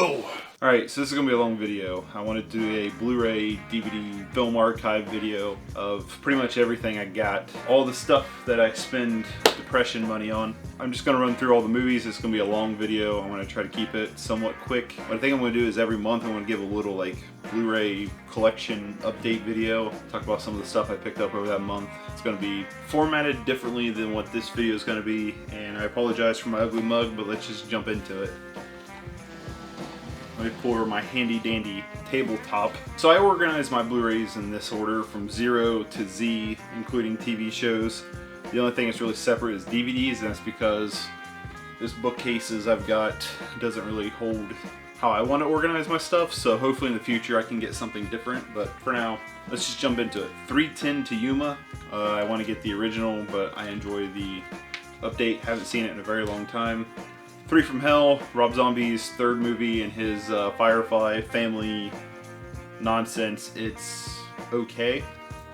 Oh. Alright, so this is going to be a long video. I want to do a Blu-ray, DVD, film archive video of pretty much everything I got. All the stuff that I spend depression money on. I'm just going to run through all the movies. It's going to be a long video. I'm going to try to keep it somewhat quick. What I think I'm going to do is every month I'm going to give a little like Blu-ray collection update video. Talk about some of the stuff I picked up over that month. It's going to be formatted differently than what this video is going to be. And I apologize for my ugly mug, but let's just jump into it. Let me pull over my handy dandy tabletop. So I organized my Blu-rays in this order from 0 to Z, including TV shows. The only thing that's really separate is DVDs, and that's because this bookcases I've got doesn't really hold how I want to organize my stuff, so hopefully in the future I can get something different, but for now, let's just jump into it. 310 to Yuma. I want to get the original, but I enjoy the update. Haven't seen it in a very long time. 3 from Hell, Rob Zombie's third movie in his Firefly family nonsense. It's okay.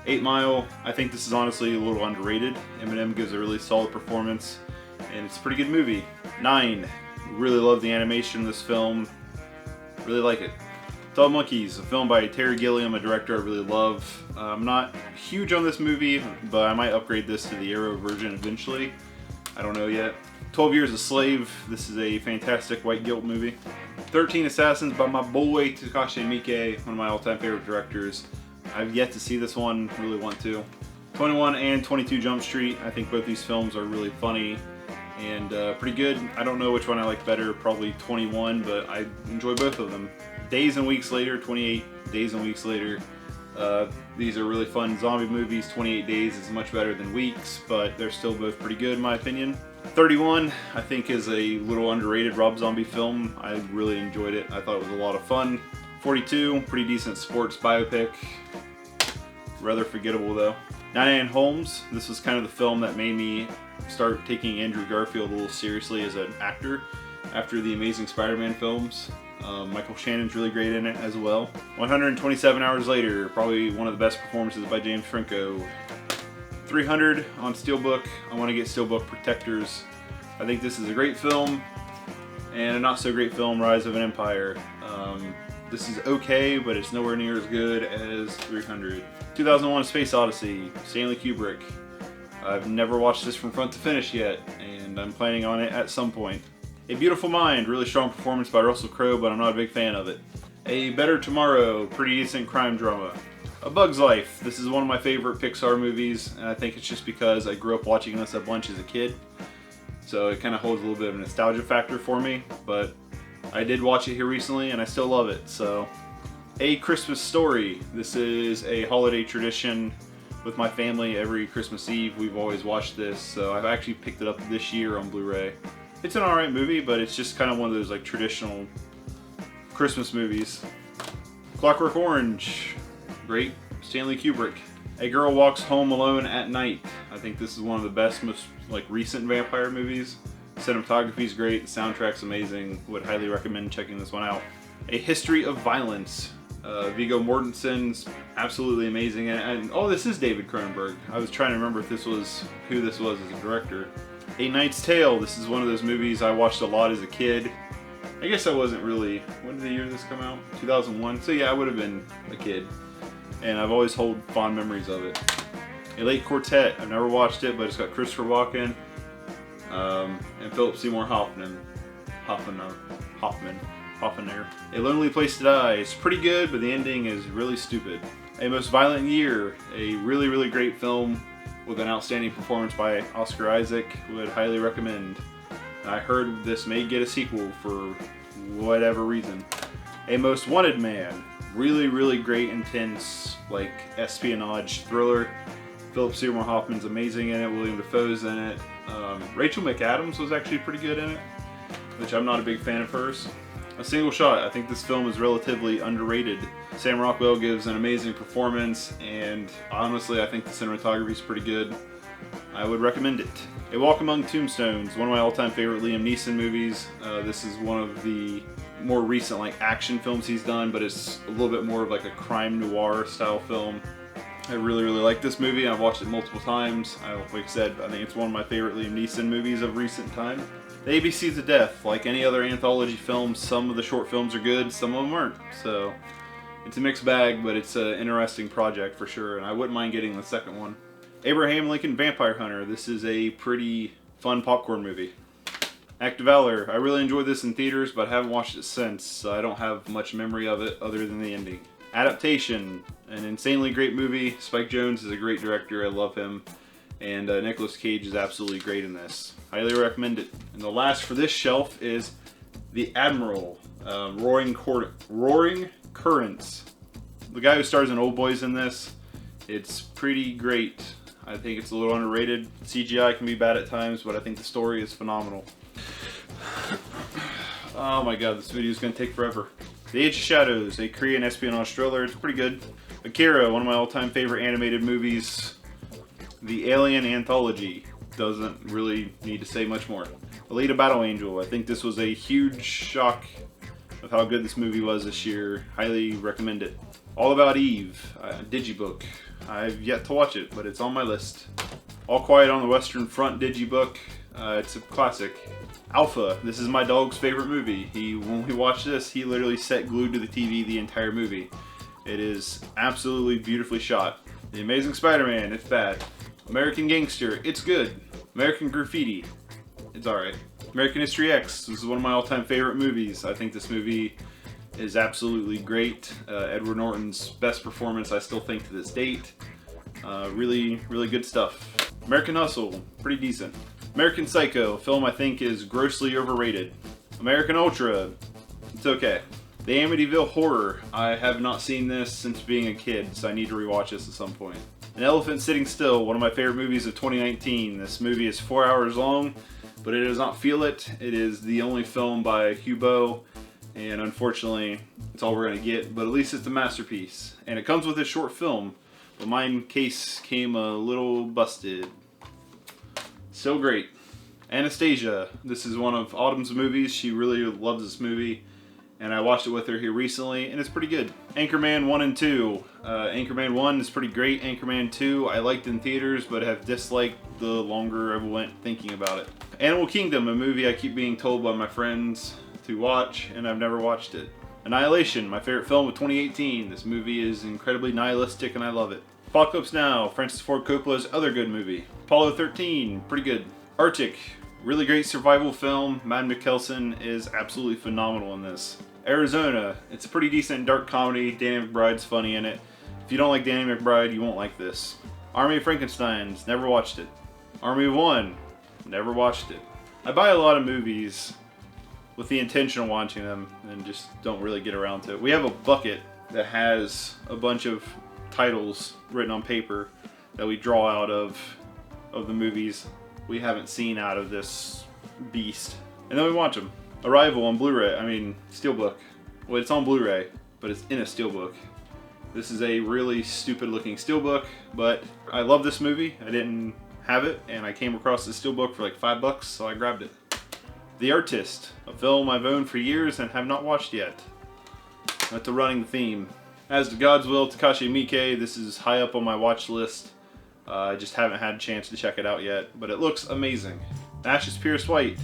8 Mile, I think this is honestly a little underrated. Eminem gives a really solid performance, and it's a pretty good movie. 9, really love the animation in this film. Really like it. 12 Monkeys, a film by Terry Gilliam, a director I really love. I'm not huge on this movie, but I might upgrade this to the Arrow version eventually. I don't know yet. 12 Years a Slave, this is a fantastic white guilt movie. 13 Assassins by my boy Takashi Miike, one of my all-time favorite directors. I've yet to see this one, really want to. 21 and 22 Jump Street, I think both these films are really funny and pretty good. I don't know which one I like better, probably 21, but I enjoy both of them. Days and Weeks Later, 28 Days and Weeks Later. These are really fun zombie movies. 28 Days is much better than Weeks, but they're still both pretty good in my opinion. 31, I think, is a little underrated Rob Zombie film. I really enjoyed it. I thought it was a lot of fun. 42, pretty decent sports biopic. Rather forgettable though. 99 Homes, this was kind of the film that made me start taking Andrew Garfield a little seriously as an actor after the Amazing Spider-Man films. Michael Shannon's really great in it as well. 127 Hours Later, probably one of the best performances by James Franco. 300 on Steelbook. I want to get Steelbook Protectors. I think this is a great film, and a not so great film, Rise of an Empire. This is okay, but it's nowhere near as good as 300. 2001: A Space Odyssey, Stanley Kubrick. I've never watched this from front to finish yet, and I'm planning on it at some point. A Beautiful Mind, really strong performance by Russell Crowe, but I'm not a big fan of it. A Better Tomorrow, pretty decent crime drama. A Bug's Life, this is one of my favorite Pixar movies, and I think it's just because I grew up watching this a bunch as a kid. So it kind of holds a little bit of a nostalgia factor for me, but I did watch it here recently and I still love it. So, A Christmas Story, this is a holiday tradition with my family. Every Christmas Eve we've always watched this, so I've actually picked it up this year on Blu-ray. It's an alright movie, but it's just kind of one of those like traditional Christmas movies. Clockwork Orange, great Stanley Kubrick. A Girl Walks Home Alone at Night. I think this is one of the best, most like recent vampire movies. Cinematography's great, the soundtrack's amazing. Would highly recommend checking this one out. A History of Violence. Viggo Mortensen's absolutely amazing, and oh, this is David Cronenberg. I was trying to remember if this was who this was as a director. A Knight's Tale. This is one of those movies I watched a lot as a kid. I guess I wasn't really. When did the year this come out? 2001. So yeah, I would have been a kid. And I've always hold fond memories of it. A Late Quartet, I've never watched it, but it's got Christopher Walken and Philip Seymour Hoffman. A Lonely Place to Die, it's pretty good, but the ending is really stupid. A Most Violent Year, a really, really great film with an outstanding performance by Oscar Isaac. Would highly recommend. I heard this may get a sequel for whatever reason. A Most Wanted Man. Really, really great, intense, like, espionage thriller. Philip Seymour Hoffman's amazing in it. William Dafoe's in it. Rachel McAdams was actually pretty good in it, which I'm not a big fan of hers. A Single Shot. I think this film is relatively underrated. Sam Rockwell gives an amazing performance, and honestly, I think the cinematography is pretty good. I would recommend it. A Walk Among Tombstones, one of my all-time favorite Liam Neeson movies. This is one of the more recent like action films he's done, but it's a little bit more of like a crime noir style film. I really, really like this movie. I've watched it multiple times. Like I said, I think it's one of my favorite Liam Neeson movies of recent time. the ABCs of Death. Like any other anthology film, some of the short films are good, some of them aren't. So it's a mixed bag, but it's an interesting project for sure, and I wouldn't mind getting the second one. Abraham Lincoln Vampire Hunter. This is a pretty fun popcorn movie. Act of Valor. I really enjoyed this in theaters, but I haven't watched it since, so I don't have much memory of it other than the ending. Adaptation. An insanely great movie. Spike Jonze is a great director. I love him. And Nicolas Cage is absolutely great in this. Highly recommend it. And the last for this shelf is The Admiral. Roaring Currents. The guy who stars in Old Boys in this. It's pretty great. I think it's a little underrated. CGI can be bad at times, but I think the story is phenomenal. Oh my god, this video is going to take forever. The Age of Shadows, a Korean espionage thriller. It's pretty good. Akira, one of my all-time favorite animated movies. The Alien Anthology. Doesn't really need to say much more. Alita Battle Angel. I think this was a huge shock of how good this movie was this year. Highly recommend it. All About Eve, Digibook. I've yet to watch it, but it's on my list. All Quiet on the Western Front Digibook. It's a classic. Alpha. This is my dog's favorite movie. When we watched this, he literally sat glued to the TV the entire movie. It is absolutely beautifully shot. The Amazing Spider-Man. It's bad. American Gangster. It's good. American Graffiti. It's alright. American History X. This is one of my all-time favorite movies. I think this movie is absolutely great. Edward Norton's best performance, I still think, to this date. Really, really good stuff. American Hustle. Pretty decent. American Psycho, a film I think is grossly overrated. American Ultra, it's okay. The Amityville Horror, I have not seen this since being a kid, so I need to rewatch this at some point. An Elephant Sitting Still, one of my favorite movies of 2019. This movie is 4 hours long, but it does not feel it. It is the only film by Hubo, and unfortunately, it's all we're going to get, but at least it's a masterpiece. And it comes with a short film, but mine case came a little busted. So great. Anastasia. This is one of Autumn's movies. She really loves this movie, and I watched it with her here recently, and it's pretty good. Anchorman 1 and 2. Anchorman 1 is pretty great. Anchorman 2 I liked in theaters, but have disliked the longer I went thinking about it. Animal Kingdom, a movie I keep being told by my friends to watch, and I've never watched it. Annihilation, my favorite film of 2018. This movie is incredibly nihilistic, and I love it. Apocalypse Now, Francis Ford Coppola's other good movie. Apollo 13, pretty good. Arctic, really great survival film. Matt Mikkelsen is absolutely phenomenal in this. Arizona, it's a pretty decent dark comedy. Danny McBride's funny in it. If you don't like Danny McBride, you won't like this. Army of Frankensteins, never watched it. Army of One, never watched it. I buy a lot of movies with the intention of watching them and just don't really get around to it. We have a bucket that has a bunch of titles written on paper that we draw out of the movies we haven't seen out of this beast, and then we watch them. Arrival on Blu-ray, Steelbook. Well, it's on Blu-ray, but it's in a Steelbook. This is a really stupid looking Steelbook, but I love this movie. I didn't have it, and I came across this Steelbook for like $5, so I grabbed it. The Artist, a film I've owned for years and have not watched yet. That's a running theme. As to God's Will, Takashi Miike, this is high up on my watch list. I just haven't had a chance to check it out yet, but it looks amazing. Ashes Pierce White.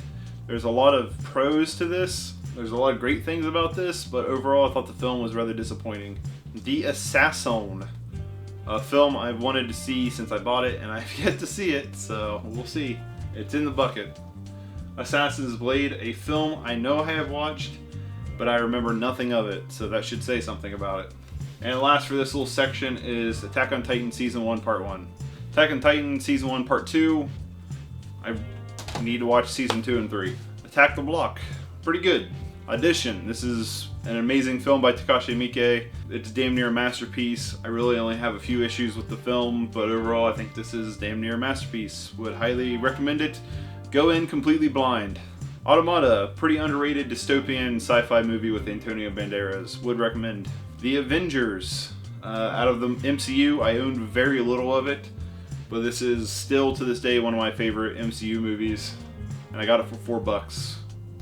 There's a lot of pros to this. There's a lot of great things about this, but overall I thought the film was rather disappointing. The Assassin. A film I've wanted to see since I bought it, and I've yet to see it, so we'll see. It's in the bucket. Assassin's Blade, a film I know I have watched, but I remember nothing of it, so that should say something about it. And last for this little section is Attack on Titan Season 1 Part 1. Attack on Titan Season 1 Part 2, I need to watch Season 2 and 3. Attack the Block, pretty good. Audition, this is an amazing film by Takashi Miike. It's damn near a masterpiece. I really only have a few issues with the film, but overall I think this is damn near a masterpiece. Would highly recommend it. Go in completely blind. Automata, pretty underrated dystopian sci-fi movie with Antonio Banderas. Would recommend. The Avengers. Out of the MCU, I owned very little of it, but this is still to this day one of my favorite MCU movies, and I got it for $4,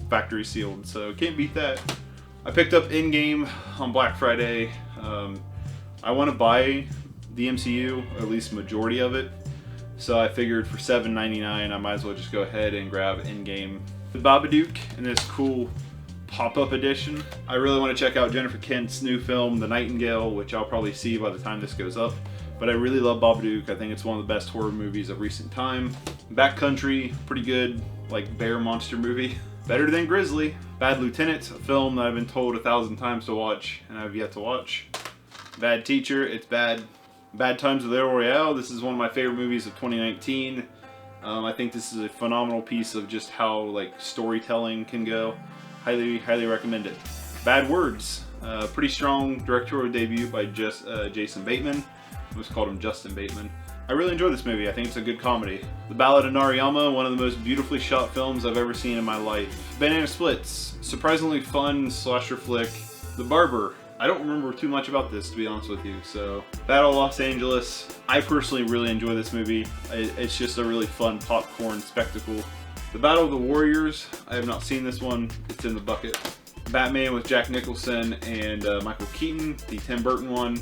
factory sealed, so can't beat that. I picked up Endgame on Black Friday. I want to buy the MCU, or at least majority of it, so I figured for $7.99 I might as well just go ahead and grab Endgame The Babadook in this cool pop-up edition. I really want to check out Jennifer Kent's new film, The Nightingale, which I'll probably see by the time this goes up. But I really love Babadook. I think it's one of the best horror movies of recent time. Backcountry, pretty good, like bear monster movie. Better than Grizzly. Bad Lieutenant, a film that I've been told 1,000 times to watch and I've yet to watch. Bad Teacher, it's bad. Bad Times with El Royale, this is one of my favorite movies of 2019. I think this is a phenomenal piece of just how like storytelling can go. Highly recommend it. Bad Words, pretty strong directorial debut by Jason Bateman. I almost called him Justin Bateman. I really enjoyed this movie. I think it's a good comedy. The Ballad of Narayama, one of the most beautifully shot films I've ever seen in my life. Banana Splits, surprisingly fun slasher flick. The Barber, I don't remember too much about this, to be honest with you. So, Battle of Los Angeles, I personally really enjoy this movie. It's just a really fun popcorn spectacle. The Battle of the Warriors, I have not seen this one. It's in the bucket. Batman with Jack Nicholson and Michael Keaton, the Tim Burton one.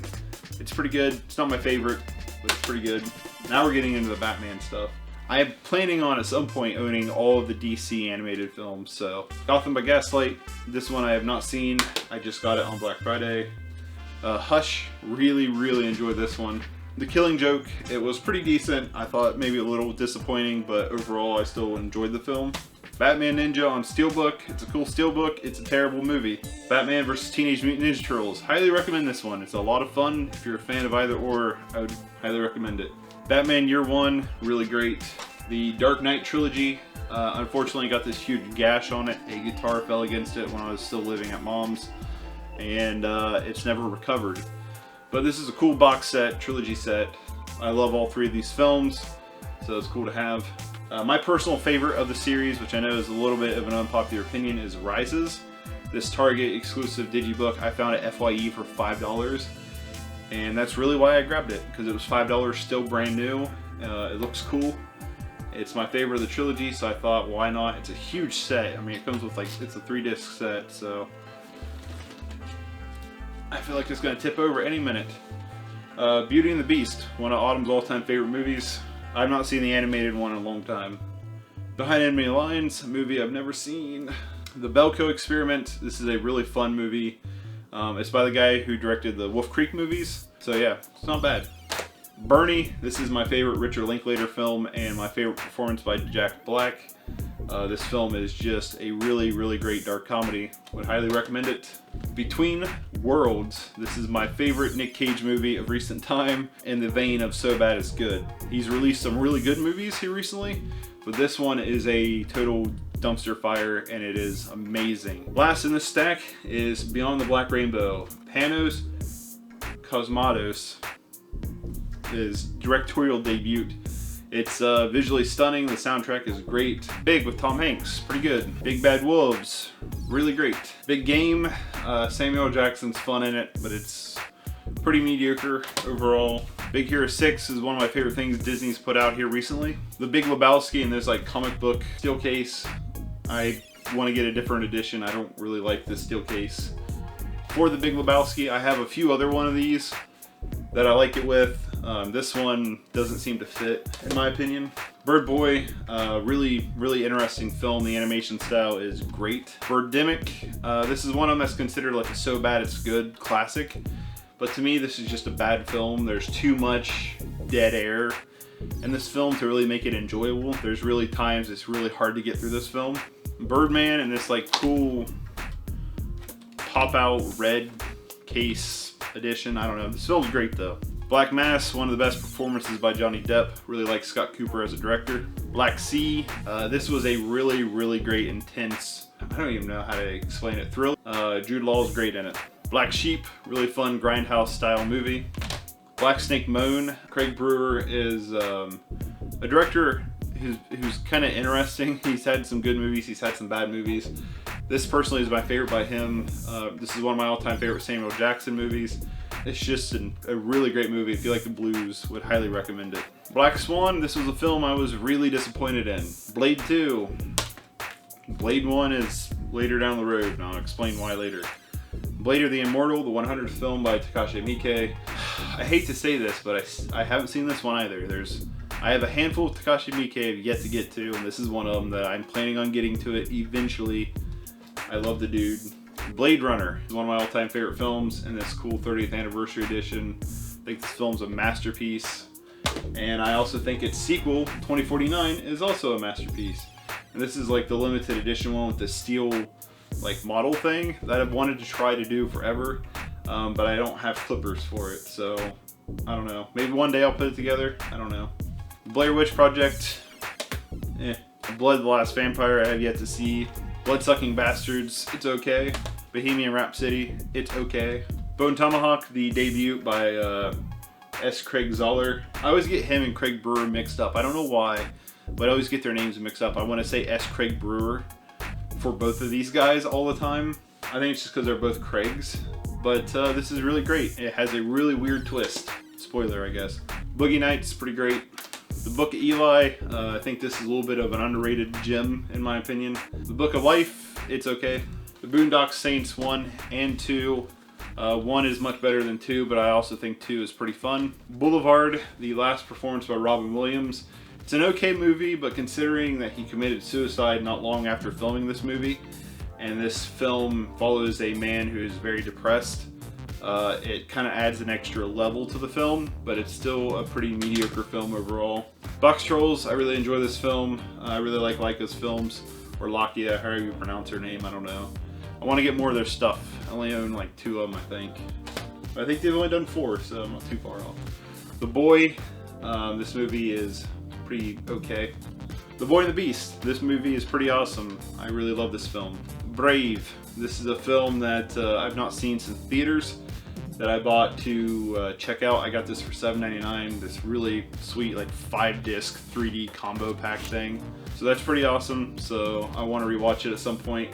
It's pretty good. It's not my favorite, but it's pretty good. Now we're getting into the Batman stuff. I am planning on at some point owning all of the DC animated films. So Gotham by Gaslight, this one I have not seen. I just got it on Black Friday. Hush, really enjoyed this one. The Killing Joke, it was pretty decent. I thought maybe a little disappointing, but overall I still enjoyed the film. Batman Ninja on Steelbook, it's a cool Steelbook, it's a terrible movie. Batman vs. Teenage Mutant Ninja Turtles, highly recommend this one. It's a lot of fun. If you're a fan of either or, I would highly recommend it. Batman Year One, really great. The Dark Knight trilogy, unfortunately got this huge gash on it. A guitar fell against it when I was still living at mom's, and it's never recovered. But this is a cool box set, trilogy set. I love all three of these films, so it's cool to have. My personal favorite of the series, which I know is a little bit of an unpopular opinion, is Rises. This Target exclusive digibook I found at FYE for $5. And that's really why I grabbed it, because it was $5, still brand new. It looks cool. It's my favorite of the trilogy, so I thought, why not? It's a huge set. I mean, it comes with like, it's a 3-disc set, so I feel like it's going to tip over any minute. Beauty and the Beast, one of Autumn's all-time favorite movies. I've not seen the animated one in a long time. Behind Enemy Lines, a movie I've never seen. The Belko Experiment, this is a really fun movie. It's by the guy who directed the Wolf Creek movies. So yeah, it's not bad. Bernie, this is my favorite Richard Linklater film and my favorite performance by Jack Black. This film is just a really great dark comedy. Would highly recommend it. Between Worlds, this is my favorite Nick Cage movie of recent time in the vein of So Bad It's Good. He's released some really good movies here recently, but this one is a total dumpster fire and it is amazing. Last in the stack is Beyond the Black Rainbow. Panos Cosmatos, his directorial debut. It's visually stunning, the soundtrack is great. Big with Tom Hanks, pretty good. Big Bad Wolves, really great. Big Game, Samuel Jackson's fun in it, but it's pretty mediocre overall. Big Hero 6 is one of my favorite things Disney's put out here recently. The Big Lebowski in this like comic book steel case. I want to get a different edition. I don't really like this steel case. For the Big Lebowski, I have a few other one of these that I like it with. This one doesn't seem to fit, in my opinion. Bird Boy, really interesting film. The animation style is great. Birdemic, this is one of them that's considered like a So Bad It's Good classic. But to me, this is just a bad film. There's too much dead air in this film to really make it enjoyable. There's really times it's really hard to get through this film. Birdman in this like cool pop-out red case edition. I don't know. This film's great though. Black Mass, one of the best performances by Johnny Depp. Really like Scott Cooper as a director. Black Sea, this was a really great, intense, I don't even know how to explain it, thriller. Jude Law's great in it. Black Sheep, really fun grindhouse style movie. Black Snake Moan, Craig Brewer is a director who's kind of interesting. He's had some good movies, he's had some bad movies. This personally is my favorite by him. This is one of my all-time favorite Samuel Jackson movies. It's just a really great movie. If you like the blues, would highly recommend it. Black Swan, this was a film I was really disappointed in. Blade 2. Blade 1 is later down the road, and I'll explain why later. Blade of the Immortal, the 100th film by Takashi Miike. I hate to say this, but I haven't seen this one either. I have a handful of Takashi Miike I've yet to get to, and this is one of them that I'm planning on getting to it eventually. I love the dude. Blade Runner is one of my all-time favorite films, and this cool 30th anniversary edition. I think this film's a masterpiece, and I also think its sequel, 2049, is also a masterpiece. And this is like the limited edition one with the steel like model thing that I've wanted to try to do forever, but I don't have clippers for it, so I don't know. Maybe one day I'll put it together. I don't know. Blair Witch Project, Blood the Last Vampire I have yet to see. Blood-Sucking Bastards, it's okay. Bohemian Rhapsody, it's okay. Bone Tomahawk, the debut by S. Craig Zoller. I always get him and Craig Brewer mixed up. I don't know why, but I always get their names mixed up. I want to say S. Craig Brewer for both of these guys all the time. I think it's just because they're both Craigs. But this is really great. It has a really weird twist. Spoiler, I guess. Boogie Nights, pretty great. The Book of Eli, I think this is a little bit of an underrated gem in my opinion. The Book of Life, it's okay. The Boondock Saints 1 and 2. 1 is much better than 2, but I also think 2 is pretty fun. Boulevard, the last performance by Robin Williams. It's an okay movie, but considering that he committed suicide not long after filming this movie, and this film follows a man who is very depressed, it kind of adds an extra level to the film, but it's still a pretty mediocre film overall. Box Trolls, I really enjoy this film. I really like Laika's films, or Lakia, however you pronounce her name, I don't know. I want to get more of their stuff. I only own like 2 of them, I think. But I think they've only done 4, so I'm not too far off. The Boy, this movie is pretty okay. The Boy and the Beast, this movie is pretty awesome. I really love this film. Brave, this is a film that I've not seen since theaters, that I bought to check out. I got this for $7.99, this really sweet like 5-disc 3D combo pack thing. So that's pretty awesome, so I want to rewatch it at some point.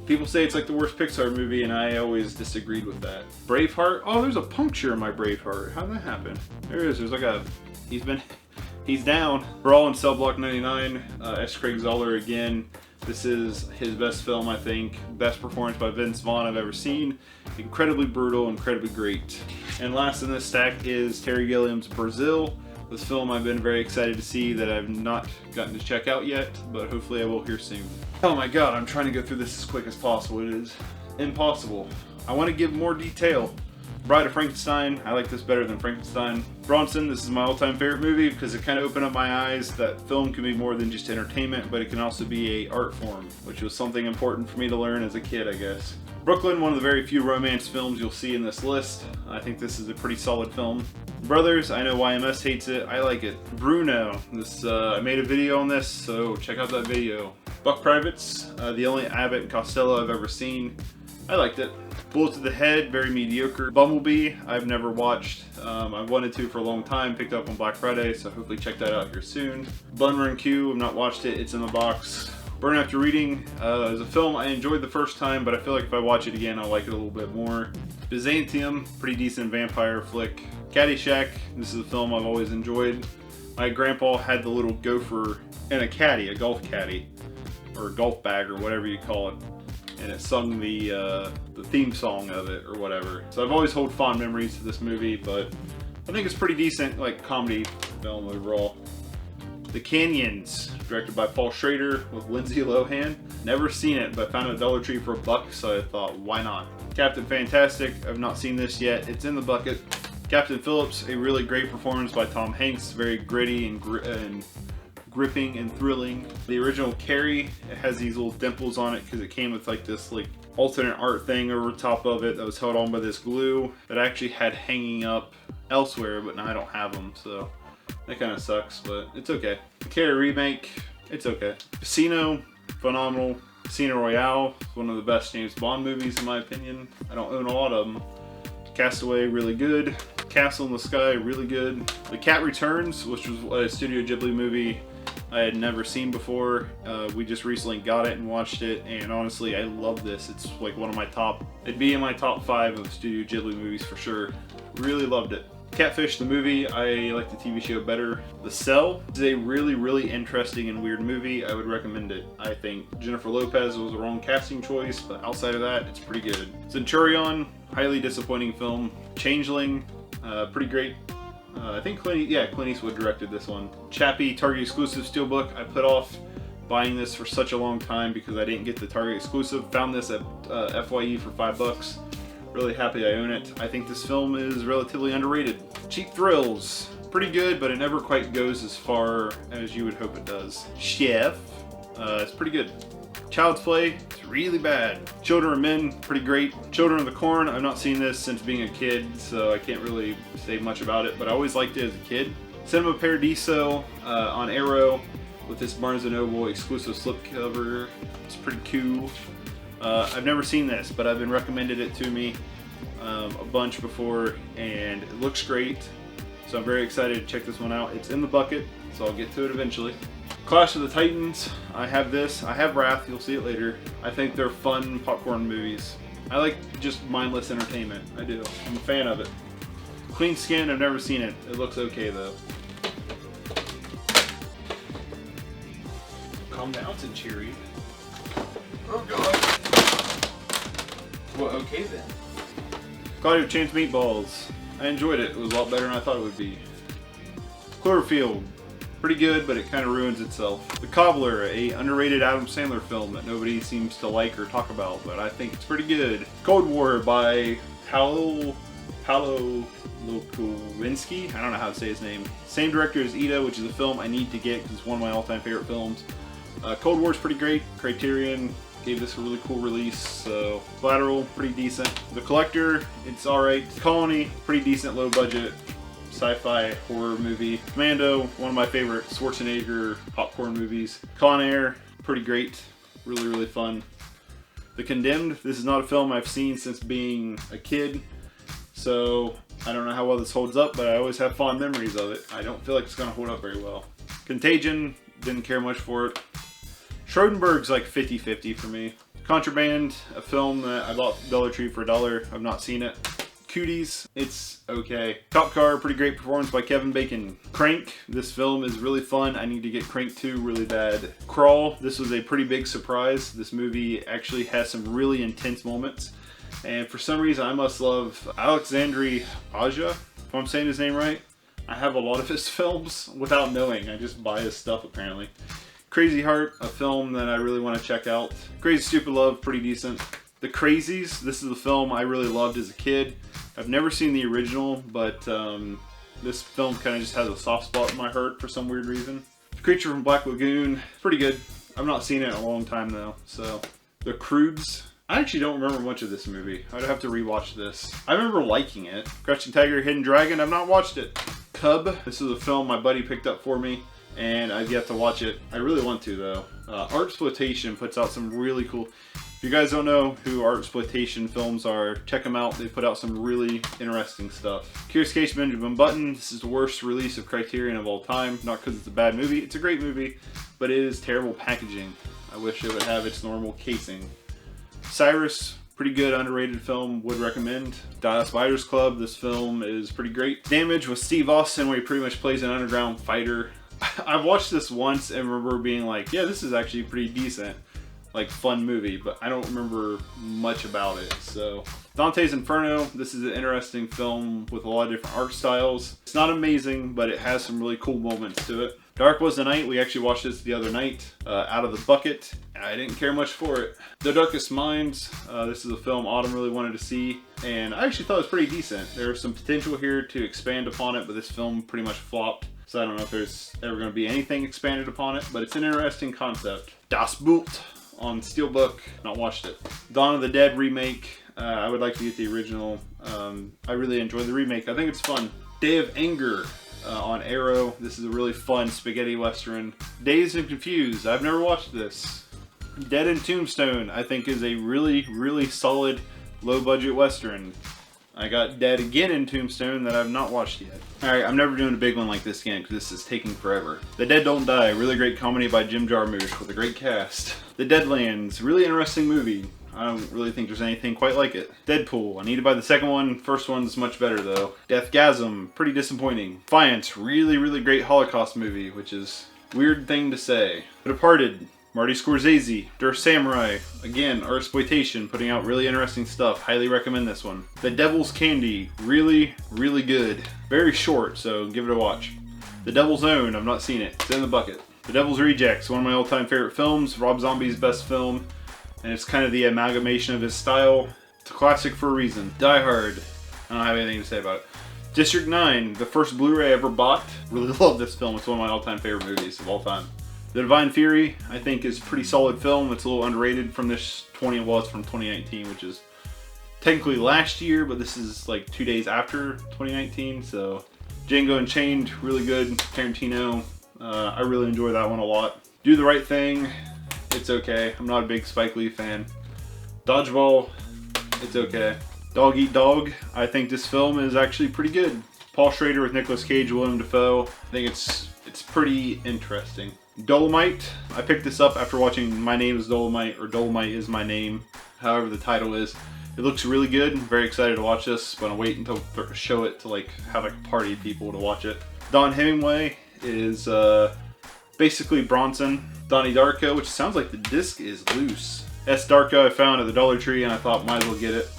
People say it's like the worst Pixar movie, and I always disagreed with that. Braveheart, oh, there's a puncture in my Braveheart. How'd that happen? There it is, there's like a, he's down. We're all in Cell Block 99, S. Craig Zoller again. This is his best film, I think. Best performance by Vince Vaughn I've ever seen. Incredibly brutal, incredibly great. And last in this stack is Terry Gilliam's Brazil. This film I've been very excited to see that I've not gotten to check out yet, but hopefully I will here soon. Oh my god, I'm trying to go through this as quick as possible. It is impossible. I want to give more detail. Bride of Frankenstein, I like this better than Frankenstein. Bronson, this is my all-time favorite movie because it kind of opened up my eyes that film can be more than just entertainment, but it can also be an art form, which was something important for me to learn as a kid, I guess. Brooklyn, one of the very few romance films you'll see in this list. I think this is a pretty solid film. Brothers, I know YMS hates it, I like it. Bruno, I made a video on this, so check out that video. Buck Privates, the only Abbott and Costello I've ever seen. I liked it. Bullet to the Head, very mediocre. Bumblebee, I've never watched. I wanted to for a long time, picked up on Black Friday, so hopefully check that out here soon. Bun Run Q, I've not watched it, it's in the box. Burn After Reading is a film I enjoyed the first time, but I feel like if I watch it again, I'll like it a little bit more. Byzantium, pretty decent vampire flick. Caddyshack, this is a film I've always enjoyed. My grandpa had the little gopher and a caddy, a golf caddy, or a golf bag, or whatever you call it. And it sung the theme song of it, or whatever. So I've always held fond memories of this movie, but I think it's pretty decent, like, comedy film overall. The Canyons, directed by Paul Schrader with Lindsay Lohan. Never seen it, but found it at Dollar Tree for $1, so I thought, why not? Captain Fantastic, I've not seen this yet. It's in the bucket. Captain Phillips, a really great performance by Tom Hanks. Very gritty and gripping and thrilling. The original Carrie, it has these little dimples on it because it came with like this like alternate art thing over top of it that was held on by this glue that I actually had hanging up elsewhere, but now I don't have them, so that kind of sucks, but it's okay. The Carrie remake, it's okay. Casino, phenomenal. Casino Royale, one of the best James Bond movies in my opinion. I don't own a lot of them. Castaway, really good. Castle in the Sky, really good. The Cat Returns, which was a Studio Ghibli movie I had never seen before. We just recently got it and watched it, and honestly, I love this. It's like one of my it'd be in my top 5 of Studio Ghibli movies for sure. Really loved it. Catfish, the movie, I like the TV show better. The Cell is a really, really interesting and weird movie. I would recommend it. I think Jennifer Lopez was the wrong casting choice, but outside of that, it's pretty good. Centurion, highly disappointing film. Changeling, pretty great. I think Clint Eastwood directed this one. Chappie Target exclusive steelbook. I put off buying this for such a long time because I didn't get the Target exclusive. Found this at FYE for $5. Really happy I own it. I think this film is relatively underrated. Cheap Thrills. Pretty good, but it never quite goes as far as you would hope it does. Chef. It's pretty good. Child's Play, it's really bad. Children of Men, pretty great. Children of the Corn, I've not seen this since being a kid, so I can't really say much about it, but I always liked it as a kid. Cinema Paradiso on Arrow with this Barnes & Noble exclusive slipcover. It's pretty cool. I've never seen this, but I've been recommended it to me a bunch before, and it looks great. So I'm very excited to check this one out. It's in the bucket, so I'll get to it eventually. Clash of the Titans, I have this. I have Wrath, you'll see it later. I think they're fun popcorn movies. I like just mindless entertainment, I do. I'm a fan of it. Clean Skin, I've never seen it. It looks okay though. Calm down, it's cheery. Oh god. Well, okay then. Claudio Chain's Meatballs. I enjoyed it. It was a lot better than I thought it would be. Cloverfield. Pretty good, but it kind of ruins itself. The Cobbler, a underrated Adam Sandler film that nobody seems to like or talk about, but I think it's pretty good. Cold War by Paolo Lukowinski. I don't know how to say his name. Same director as Ida, which is a film I need to get because it's one of my all-time favorite films. Cold War is pretty great. Criterion gave this a really cool release. So Collateral, pretty decent. The Collector, it's alright. Colony, pretty decent, low budget sci-fi horror movie. Commando, one of my favorite Schwarzenegger popcorn movies. Con Air, pretty great, really fun. The Condemned, this is not a film I've seen since being a kid, so I don't know how well this holds up, but I always have fond memories of it. I don't feel like it's going to hold up very well. Contagion, didn't care much for it. Schrodenberg's like 50-50 for me. Contraband, a film that I bought Dollar Tree for $1. I've not seen it. Cooties, it's okay. Cop Car, pretty great performance by Kevin Bacon. Crank, this film is really fun. I need to get Crank 2 really bad. Crawl, this was a pretty big surprise. This movie actually has some really intense moments. And for some reason, I must love Alexandre Aja, if I'm saying his name right. I have a lot of his films without knowing. I just buy his stuff apparently. Crazy Heart, a film that I really want to check out. Crazy Stupid Love, pretty decent. The Crazies, this is a film I really loved as a kid. I've never seen the original, but this film kind of just has a soft spot in my heart for some weird reason. Creature from Black Lagoon, pretty good. I've not seen it in a long time though, so. The Croods, I actually don't remember much of this movie. I'd have to rewatch this. I remember liking it. Crouching Tiger, Hidden Dragon, I've not watched it. Cub, this is a film my buddy picked up for me, and I've yet to watch it. I really want to though. Artsploitation puts out some really cool. If you guys don't know who Artsploitation films are, check them out. They put out some really interesting stuff. Curious Case of Benjamin Button. This is the worst release of Criterion of all time. Not because it's a bad movie. It's a great movie, but it is terrible packaging. I wish it would have its normal casing. Cyrus, pretty good underrated film. Would recommend. Dallas Buyers Club. This film is pretty great. Damage with Steve Austin, where he pretty much plays an underground fighter. I've watched this once and remember being like, yeah, this is actually pretty decent. Like fun movie, but I don't remember much about it. So Dante's Inferno, this is an interesting film with a lot of different art styles. It's not amazing, but it has some really cool moments to it. Dark Was the Night, we actually watched this the other night, out of the bucket. I didn't care much for it. The Darkest Minds, this is a film Autumn really wanted to see, and I actually thought it was pretty decent. There was some potential here to expand upon it, but this film pretty much flopped. So I don't know if there's ever going to be anything expanded upon it, but it's an interesting concept. Das Boot on Steelbook, not watched it. Dawn of the Dead remake, I would like to get the original. I really enjoyed the remake. I think it's fun. Day of Anger on Arrow. This is a really fun spaghetti western. Dazed and Confused, I've never watched this. Dead in Tombstone, I think is a really solid low budget western. I got Dead again in Tombstone that I've not watched yet. Alright, I'm never doing a big one like this again because this is taking forever. The Dead Don't Die, really great comedy by Jim Jarmusch with a great cast. The Deadlands, really interesting movie. I don't really think there's anything quite like it. Deadpool, I need to buy the second one. First one's much better though. Deathgasm, pretty disappointing. Defiance, really great Holocaust movie, which is a weird thing to say. The Departed, Marty Scorsese, Der Samurai. Again, Artsploitation, putting out really interesting stuff. Highly recommend this one. The Devil's Candy, really, really good. Very short, so give it a watch. The Devil's Own, I've not seen it. It's in the bucket. The Devil's Rejects, one of my all-time favorite films. Rob Zombie's best film, and it's kind of the amalgamation of his style. It's a classic for a reason. Die Hard, I don't have anything to say about it. District 9, the first Blu-ray I ever bought. Really love this film. It's one of my all-time favorite movies of all time. The Divine Fury, I think, is a pretty solid film. It's a little underrated from this it's from 2019, which is technically last year, but this is like 2 days after 2019. So Django Unchained, really good. Tarantino, I really enjoy that one a lot. Do the Right Thing, it's okay. I'm not a big Spike Lee fan. Dodgeball, it's okay. Dog Eat Dog, I think this film is actually pretty good. Paul Schrader with Nicolas Cage, Willem Dafoe. I think it's pretty interesting. Dolomite, I picked this up after watching My Name is Dolomite, or Dolomite is My Name, however the title is. It looks really good. I'm very excited to watch this, but I'll wait until show it to like have like a party of people to watch it. Don Hemingway is basically Bronson. Donnie Darko, which sounds like the disc is loose. S. Darko I found at the Dollar Tree and I thought might as well get it.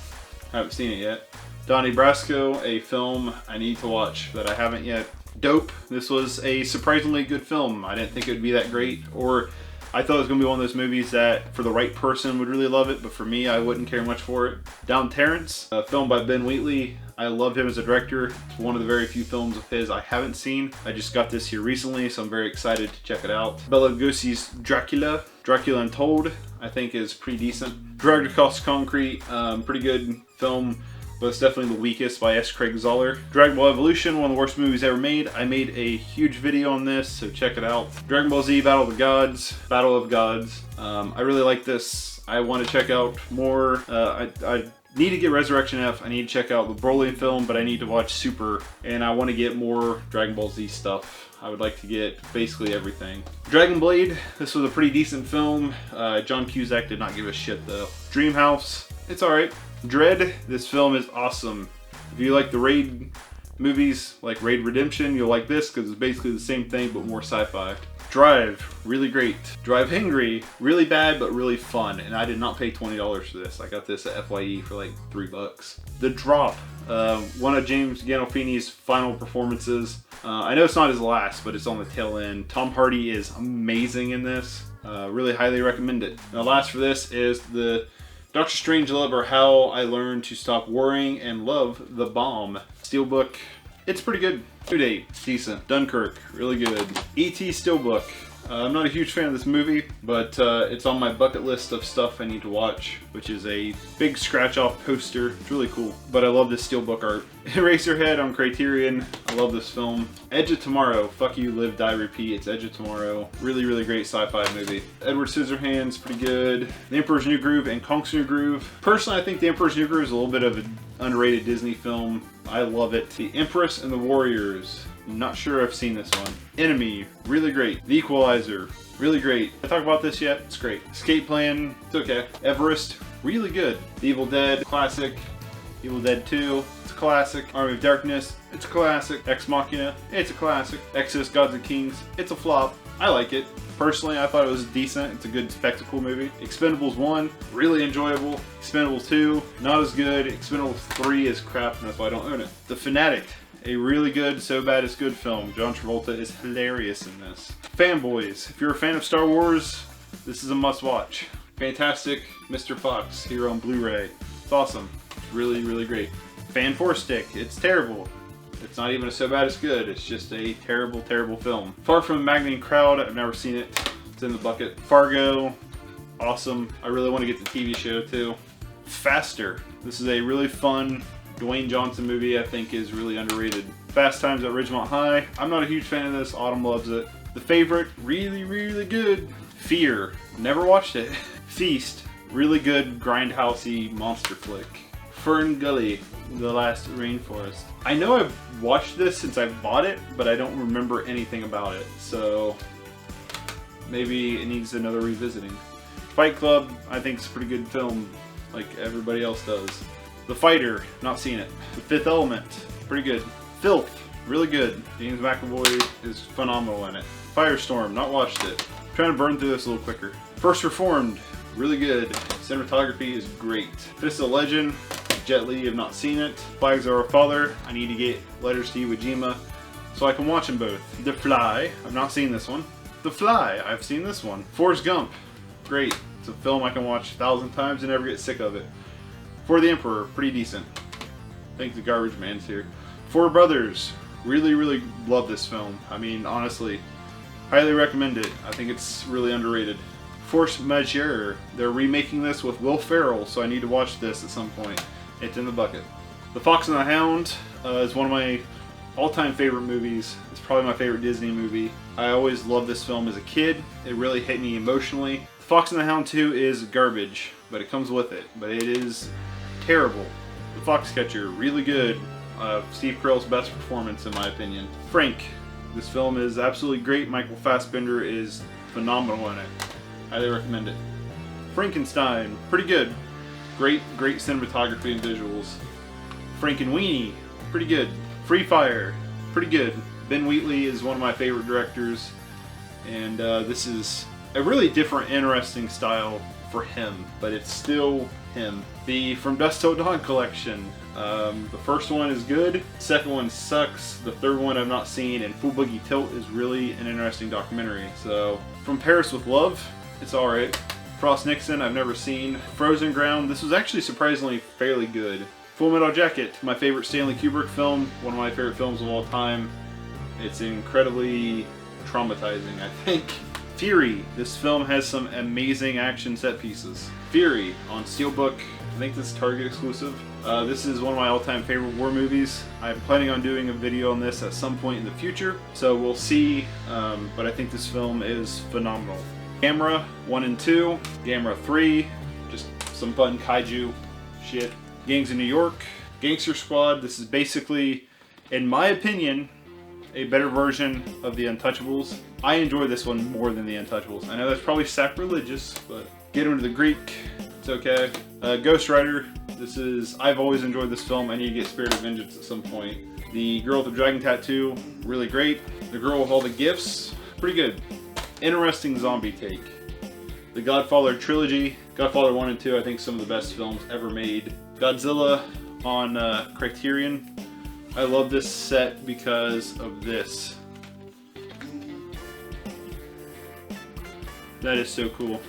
I haven't seen it yet. Donnie Brasco, a film I need to watch that I haven't yet. Dope. This was a surprisingly good film. I didn't think it would be that great, or I thought it was going to be one of those movies that for the right person would really love it, but for me I wouldn't care much for it. Down Terrence, a film by Ben Wheatley. I love him as a director. It's one of the very few films of his I haven't seen. I just got this here recently, so I'm very excited to check it out. Bela Lugosi's Dracula Untold, I think is pretty decent. Dragged Across Concrete, pretty good film, but it's definitely the weakest, by S. Craig Zahler. Dragon Ball Evolution, one of the worst movies ever made. I made a huge video on this, so check it out. Dragon Ball Z Battle of the Gods. I really like this. I want to check out more. I need to get Resurrection F. I need to check out the Broly film, but I need to watch Super, and I want to get more Dragon Ball Z stuff. I would like to get basically everything. Dragon Blade, this was a pretty decent film. John Cusack did not give a shit though. Dreamhouse, it's alright. Dread, this film is awesome. If you like the Raid movies, like Raid Redemption, you'll like this because it's basically the same thing but more sci-fi. Drive, really great. Drive Hungry, really bad but really fun, and I did not pay $20 for this. I got this at FYE for like $3. The Drop, one of James Gandolfini's final performances. I know it's not his last, but it's on the tail end. Tom Hardy is amazing in this. Really highly recommend it. Now last for this is the Doctor Strangelove, or How I Learned to Stop Worrying and Love the Bomb. Steelbook, it's pretty good. Due Date, decent. Dunkirk, really good. E.T. Steelbook. I'm not a huge fan of this movie, but it's on my bucket list of stuff I need to watch, which is a big scratch-off poster. It's really cool, but I love this steelbook art. Eraserhead on Criterion. I love this film. Edge of Tomorrow. Fuck You, Live, Die, Repeat. It's Edge of Tomorrow. Really, really great sci-fi movie. Edward Scissorhands, pretty good. The Emperor's New Groove and Konk's New Groove. Personally, I think The Emperor's New Groove is a little bit of an underrated Disney film. I love it. The Empress and the Warriors. Not sure I've seen this one. Enemy, really great. The Equalizer, really great. I talk about this yet? It's great. Escape Plan, it's okay. Everest, really good. The Evil Dead, classic. Evil Dead 2, it's a classic. Army of Darkness, it's a classic. Ex Machina, it's a classic. Exodus, Gods and Kings, it's a flop. I like it. Personally, I thought it was decent. It's a good spectacle movie. Expendables 1, really enjoyable. Expendables 2, not as good. Expendables 3 is crap, and that's why I don't own it. The Fanatic, a really good, so bad it's good film. John Travolta is hilarious in this. Fanboys, if you're a fan of Star Wars, this is a must watch. Fantastic Mr. Fox here on Blu-ray. It's awesome. It's really, really great. Fan 4 Stick, it's terrible. It's not even a so bad it's good. It's just a terrible, terrible film. Far From a Magnetic Crowd, I've never seen it. It's in the bucket. Fargo, awesome. I really want to get the TV show too. Faster, this is a really fun Dwayne Johnson movie I think is really underrated. Fast Times at Ridgemont High, I'm not a huge fan of this. Autumn loves it. The Favorite, really, really good. Fear, never watched it. Feast, really good grindhousey monster flick. Fern Gully, The Last Rainforest. I know I've watched this since I bought it, but I don't remember anything about it, so maybe it needs another revisiting. Fight Club, I think it's a pretty good film, like everybody else does. The Fighter, not seen it. The Fifth Element, pretty good. Filth, really good. James McAvoy is phenomenal in it. Firestorm, not watched it. I'm trying to burn through this a little quicker. First Reformed, really good. Cinematography is great. Fist of Legend, Jet Li, have not seen it. Flags of Our Father, I need to get Letters to Iwo Jima so I can watch them both. The Fly, I've not seen this one. The Fly, I've seen this one. Forrest Gump, great. It's a film I can watch 1,000 times and never get sick of it. For the Emperor, pretty decent. I think the Garbage Man's here. Four Brothers, really love this film. I mean, honestly, highly recommend it. I think it's really underrated. Force Majeure, they're remaking this with Will Ferrell, so I need to watch this at some point. It's in the bucket. The Fox and the Hound is one of my all-time favorite movies. It's probably my favorite Disney movie. I always loved this film as a kid. It really hit me emotionally. Fox and the Hound 2 is garbage, but it comes with it. But it is terrible. The Foxcatcher, really good. Steve Carell's best performance in my opinion. Frank, this film is absolutely great. Michael Fassbender is phenomenal in it. Highly recommend it. Frankenstein, pretty good. Great cinematography and visuals. Frankenweenie, pretty good. Free Fire, pretty good. Ben Wheatley is one of my favorite directors, and this is a really different, interesting style for him, but it's still him. The From Dusk Till Dawn collection. The first one is good, second one sucks, the third one I've not seen, and Full Boogie Tilt is really an interesting documentary. So, From Paris with Love, it's alright. Frost Nixon, I've never seen. Frozen Ground, this was actually surprisingly fairly good. Full Metal Jacket, my favorite Stanley Kubrick film, one of my favorite films of all time. It's incredibly traumatizing, I think. Fury, this film has some amazing action set pieces. Fury on Steelbook, I think this is Target exclusive. This is one of my all-time favorite war movies. I'm planning on doing a video on this at some point in the future, so we'll see, but I think this film is phenomenal. Gamera 1 and 2, Gamera 3, just some fun kaiju shit. Gangs of New York, Gangster Squad, this is basically, in my opinion, a better version of The Untouchables. I enjoy this one more than The Untouchables. I know that's probably sacrilegious, but get into the Greek, it's okay. Ghost Rider, this is, I've always enjoyed this film. I need to get Spirit of Vengeance at some point. The Girl with the Dragon Tattoo, really great. The Girl with All the Gifts, pretty good. Interesting zombie take. The Godfather trilogy, Godfather 1 and 2, I think some of the best films ever made. Godzilla on Criterion. I love this set because of this. That is so cool.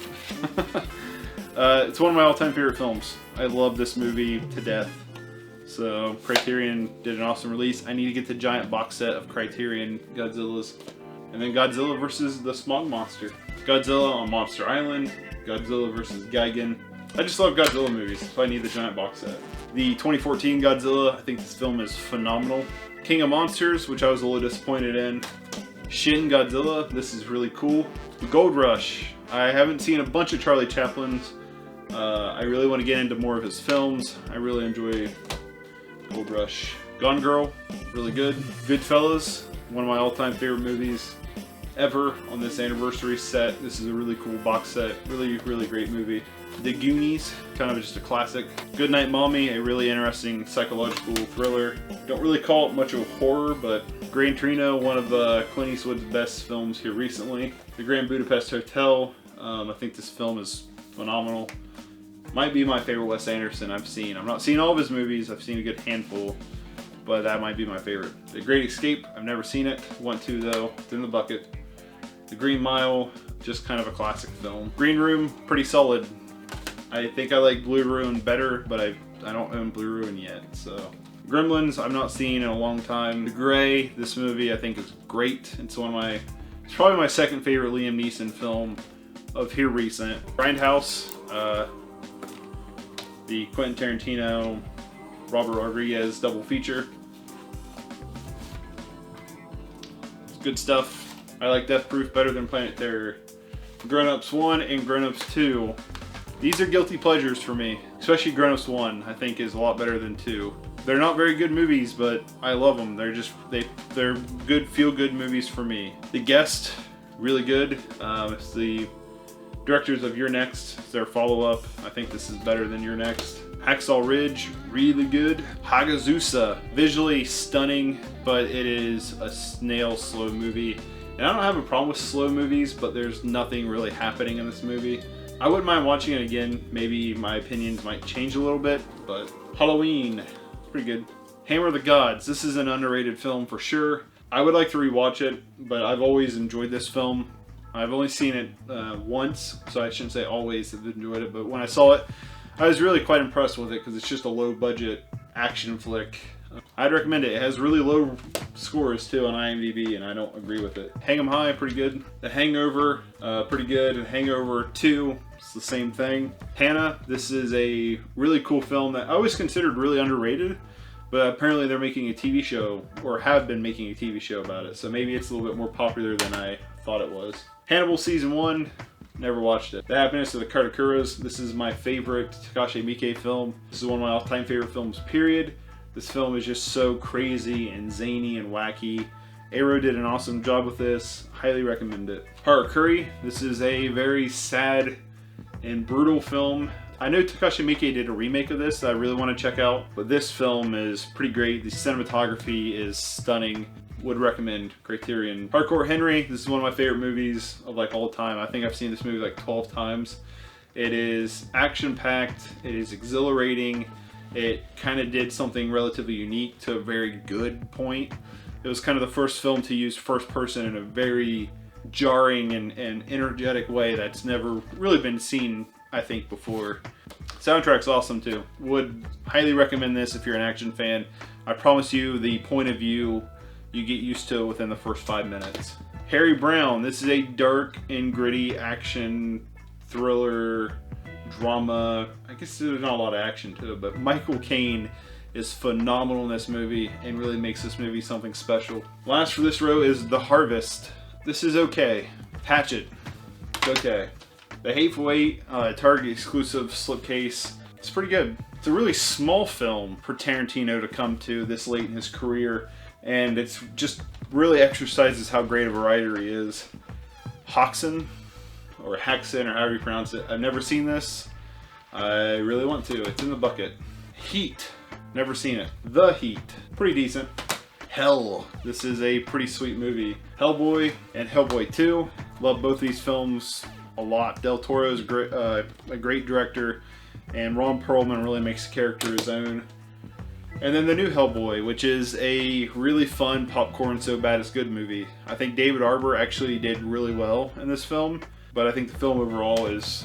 It's one of my all-time favorite films. I love this movie to death. So Criterion did an awesome release. I need to get the giant box set of Criterion Godzillas. And then Godzilla vs. the Smog Monster. Godzilla on Monster Island. Godzilla vs. Gigan. I just love Godzilla movies, so I need the giant box set. The 2014 Godzilla, I think this film is phenomenal. King of Monsters, which I was a little disappointed in. Shin Godzilla, this is really cool. The Gold Rush, I haven't seen a bunch of Charlie Chaplin's. I really want to get into more of his films. I really enjoy Gold Rush. Gone Girl, really good. Goodfellas, one of my all-time favorite movies ever on this anniversary set. This is a really cool box set. Really great movie. The Goonies, kind of just a classic. Goodnight Mommy, a really interesting psychological thriller. Don't really call it much of a horror, but Gran Torino, one of Clint Eastwood's best films here recently. The Grand Budapest Hotel, I think this film is phenomenal. Might be my favorite Wes Anderson I've seen. I've not seen all of his movies, I've seen a good handful, but that might be my favorite. The Great Escape, I've never seen it. Want to though, it's in the bucket. The Green Mile, just kind of a classic film. Green Room, pretty solid. I think I like Blue Ruin better, but I don't own Blue Ruin yet, so. Gremlins, I've not seen in a long time. The Gray, this movie I think is great. It's probably my second favorite Liam Neeson film of here recent. Grindhouse, the Quentin Tarantino, Robert Rodriguez double feature. It's good stuff. I like Death Proof better than Planet Terror. Grown Ups 1 and Grown Ups 2. These are guilty pleasures for me, especially Grown Ups 1, I think is a lot better than 2. They're not very good movies, but I love them. They're good, feel-good movies for me. The Guest, really good. It's the directors of You're Next. It's their follow-up. I think this is better than You're Next. Hacksaw Ridge, really good. Hagazusa, visually stunning, but it is a snail slow movie. And I don't have a problem with slow movies, but there's nothing really happening in this movie. I wouldn't mind watching it again. Maybe my opinions might change a little bit, but Halloween, it's pretty good. Hammer of the Gods, this is an underrated film for sure. I would like to rewatch it, but I've always enjoyed this film. I've only seen it once, so I shouldn't say always have enjoyed it, but when I saw it, I was really quite impressed with it because it's just a low budget action flick. I'd recommend it. It has really low scores too on IMDb, and I don't agree with it. Hang 'em High, pretty good. The Hangover, pretty good. And Hangover 2, it's the same thing. Hannah, this is a really cool film that I always considered really underrated, but apparently they're making a TV show, or have been making a TV show about it, so maybe it's a little bit more popular than I thought it was. Hannibal Season 1, never watched it. The Happiness of the Katakura's, this is my favorite Takashi Miike film. This is one of my all-time favorite films, period. This film is just so crazy and zany and wacky. Arrow did an awesome job with this. Highly recommend it. Harakiri, this is a very sad and brutal film. I know Takashi Miike did a remake of this that I really want to check out, but this film is pretty great. The cinematography is stunning. Would recommend. Criterion. Hardcore Henry, this is one of my favorite movies of like all time. I think I've seen this movie like 12 times. It is action-packed, it is exhilarating, it kind of did something relatively unique to a very good point. It was kind of the first film to use first person in a very jarring and energetic way that's never really been seen, I think, before. Soundtrack's awesome too. Would highly recommend this if you're an action fan. I promise you the point of view you get used to within the first 5 minutes. Harry Brown, this is a dark and gritty action thriller drama. I guess there's not a lot of action to it, but Michael Caine is phenomenal in this movie and really makes this movie something special. Last for this row is The Harvest. This is okay. Hatchet, it's okay. The Hateful Eight, Target exclusive slipcase, it's pretty good. It's a really small film for Tarantino to come to this late in his career, and it's just really exercises how great of a writer he is. Hoxton, or Haxon, or however you pronounce it. I've never seen this. I really want to. It's in the bucket. Heat, never seen it. The Heat, pretty decent. Hell, this is a pretty sweet movie. Hellboy and Hellboy 2, love both these films a lot. Del Toro is a great director, and Ron Perlman really makes the character his own. And then the new Hellboy, which is a really fun popcorn so bad it's good movie. I think David Arbor actually did really well in this film, but I think the film overall is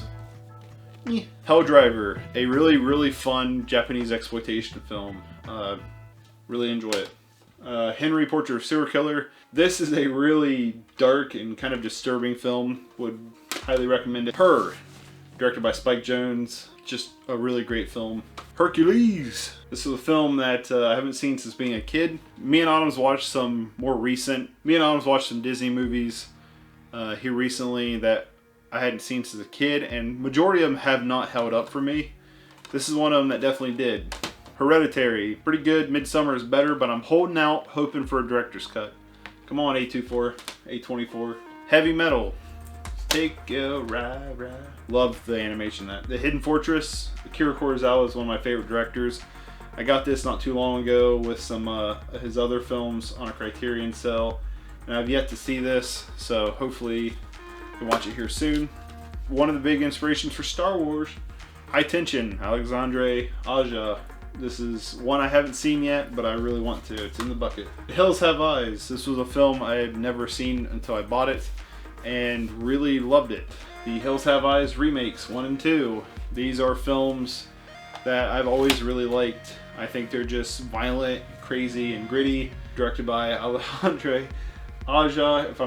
Hell Driver, a really fun Japanese exploitation film. Really enjoy it. Henry, Portrait of a Serial Killer. This is a really dark and kind of disturbing film. Would highly recommend it. Her, directed by Spike Jonze. Just a really great film. Hercules. This is a film that I haven't seen since being a kid. Me and Autumn's watched some more recent. Me and Autumn's watched some Disney movies here recently that I hadn't seen since a kid, and majority of them have not held up for me. This is one of them that definitely did. Hereditary, pretty good. Midsummer is better, but I'm holding out, hoping for a director's cut. Come on, A24, A24. Heavy Metal. Take a ride. Love the animation that. The Hidden Fortress. Akira Kurosawa is one of my favorite directors. I got this not too long ago with some his other films on a Criterion sale, and I've yet to see this, so hopefully I can watch it here soon. One of the big inspirations for Star Wars, High Tension, Alexandre Aja. This is one I haven't seen yet, but I really want to. It's in the bucket. The Hills Have Eyes. This was a film I had never seen until I bought it, and really loved it. The Hills Have Eyes remakes 1 and 2. These are films that I've always really liked. I think they're just violent, crazy, and gritty. Directed by Alejandro Aja, if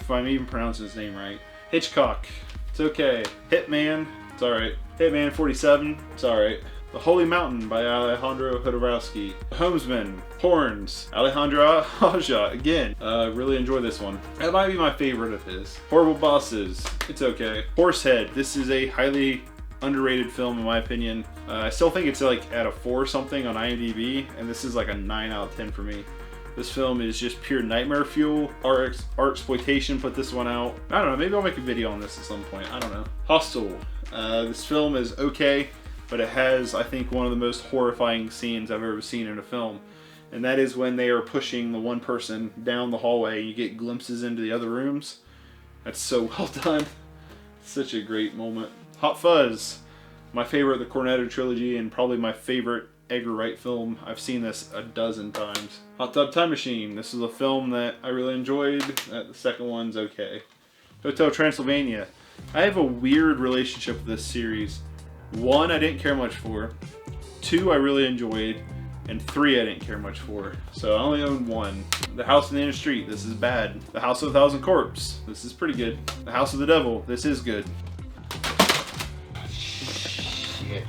I'm even pronouncing his name right. Hitchcock, it's okay. Hitman, it's alright. Hitman 47, it's alright. The Holy Mountain by Alejandro Jodorowsky. The Homesman, Horns, Alejandro Aja, again. Really enjoy this one. That might be my favorite of his. Horrible Bosses, it's okay. Horsehead, this is a highly underrated film in my opinion. I still think it's like at a 4 something on IMDb, and this is like a 9 out of 10 for me. This film is just pure nightmare fuel. Art exploitation put this one out. I don't know, maybe I'll make a video on this at some point, I don't know. Hostel, this film is okay, but it has, I think, one of the most horrifying scenes I've ever seen in a film. and that is when they are pushing the one person down the hallway. You get glimpses into the other rooms. That's so well done. Such a great moment. Hot Fuzz, my favorite of the Cornetto trilogy and probably my favorite Edgar Wright film. I've seen this a dozen times. Hot Tub Time Machine, this is a film that I really enjoyed. The second one's okay. Hotel Transylvania. I have a weird relationship with this series. 1, I didn't care much for. 2, I really enjoyed. And 3, I didn't care much for. So I only own 1. The House on the End of the Street, this is bad. The House of a Thousand Corpses, this is pretty good. The House of the Devil, this is good. Shit.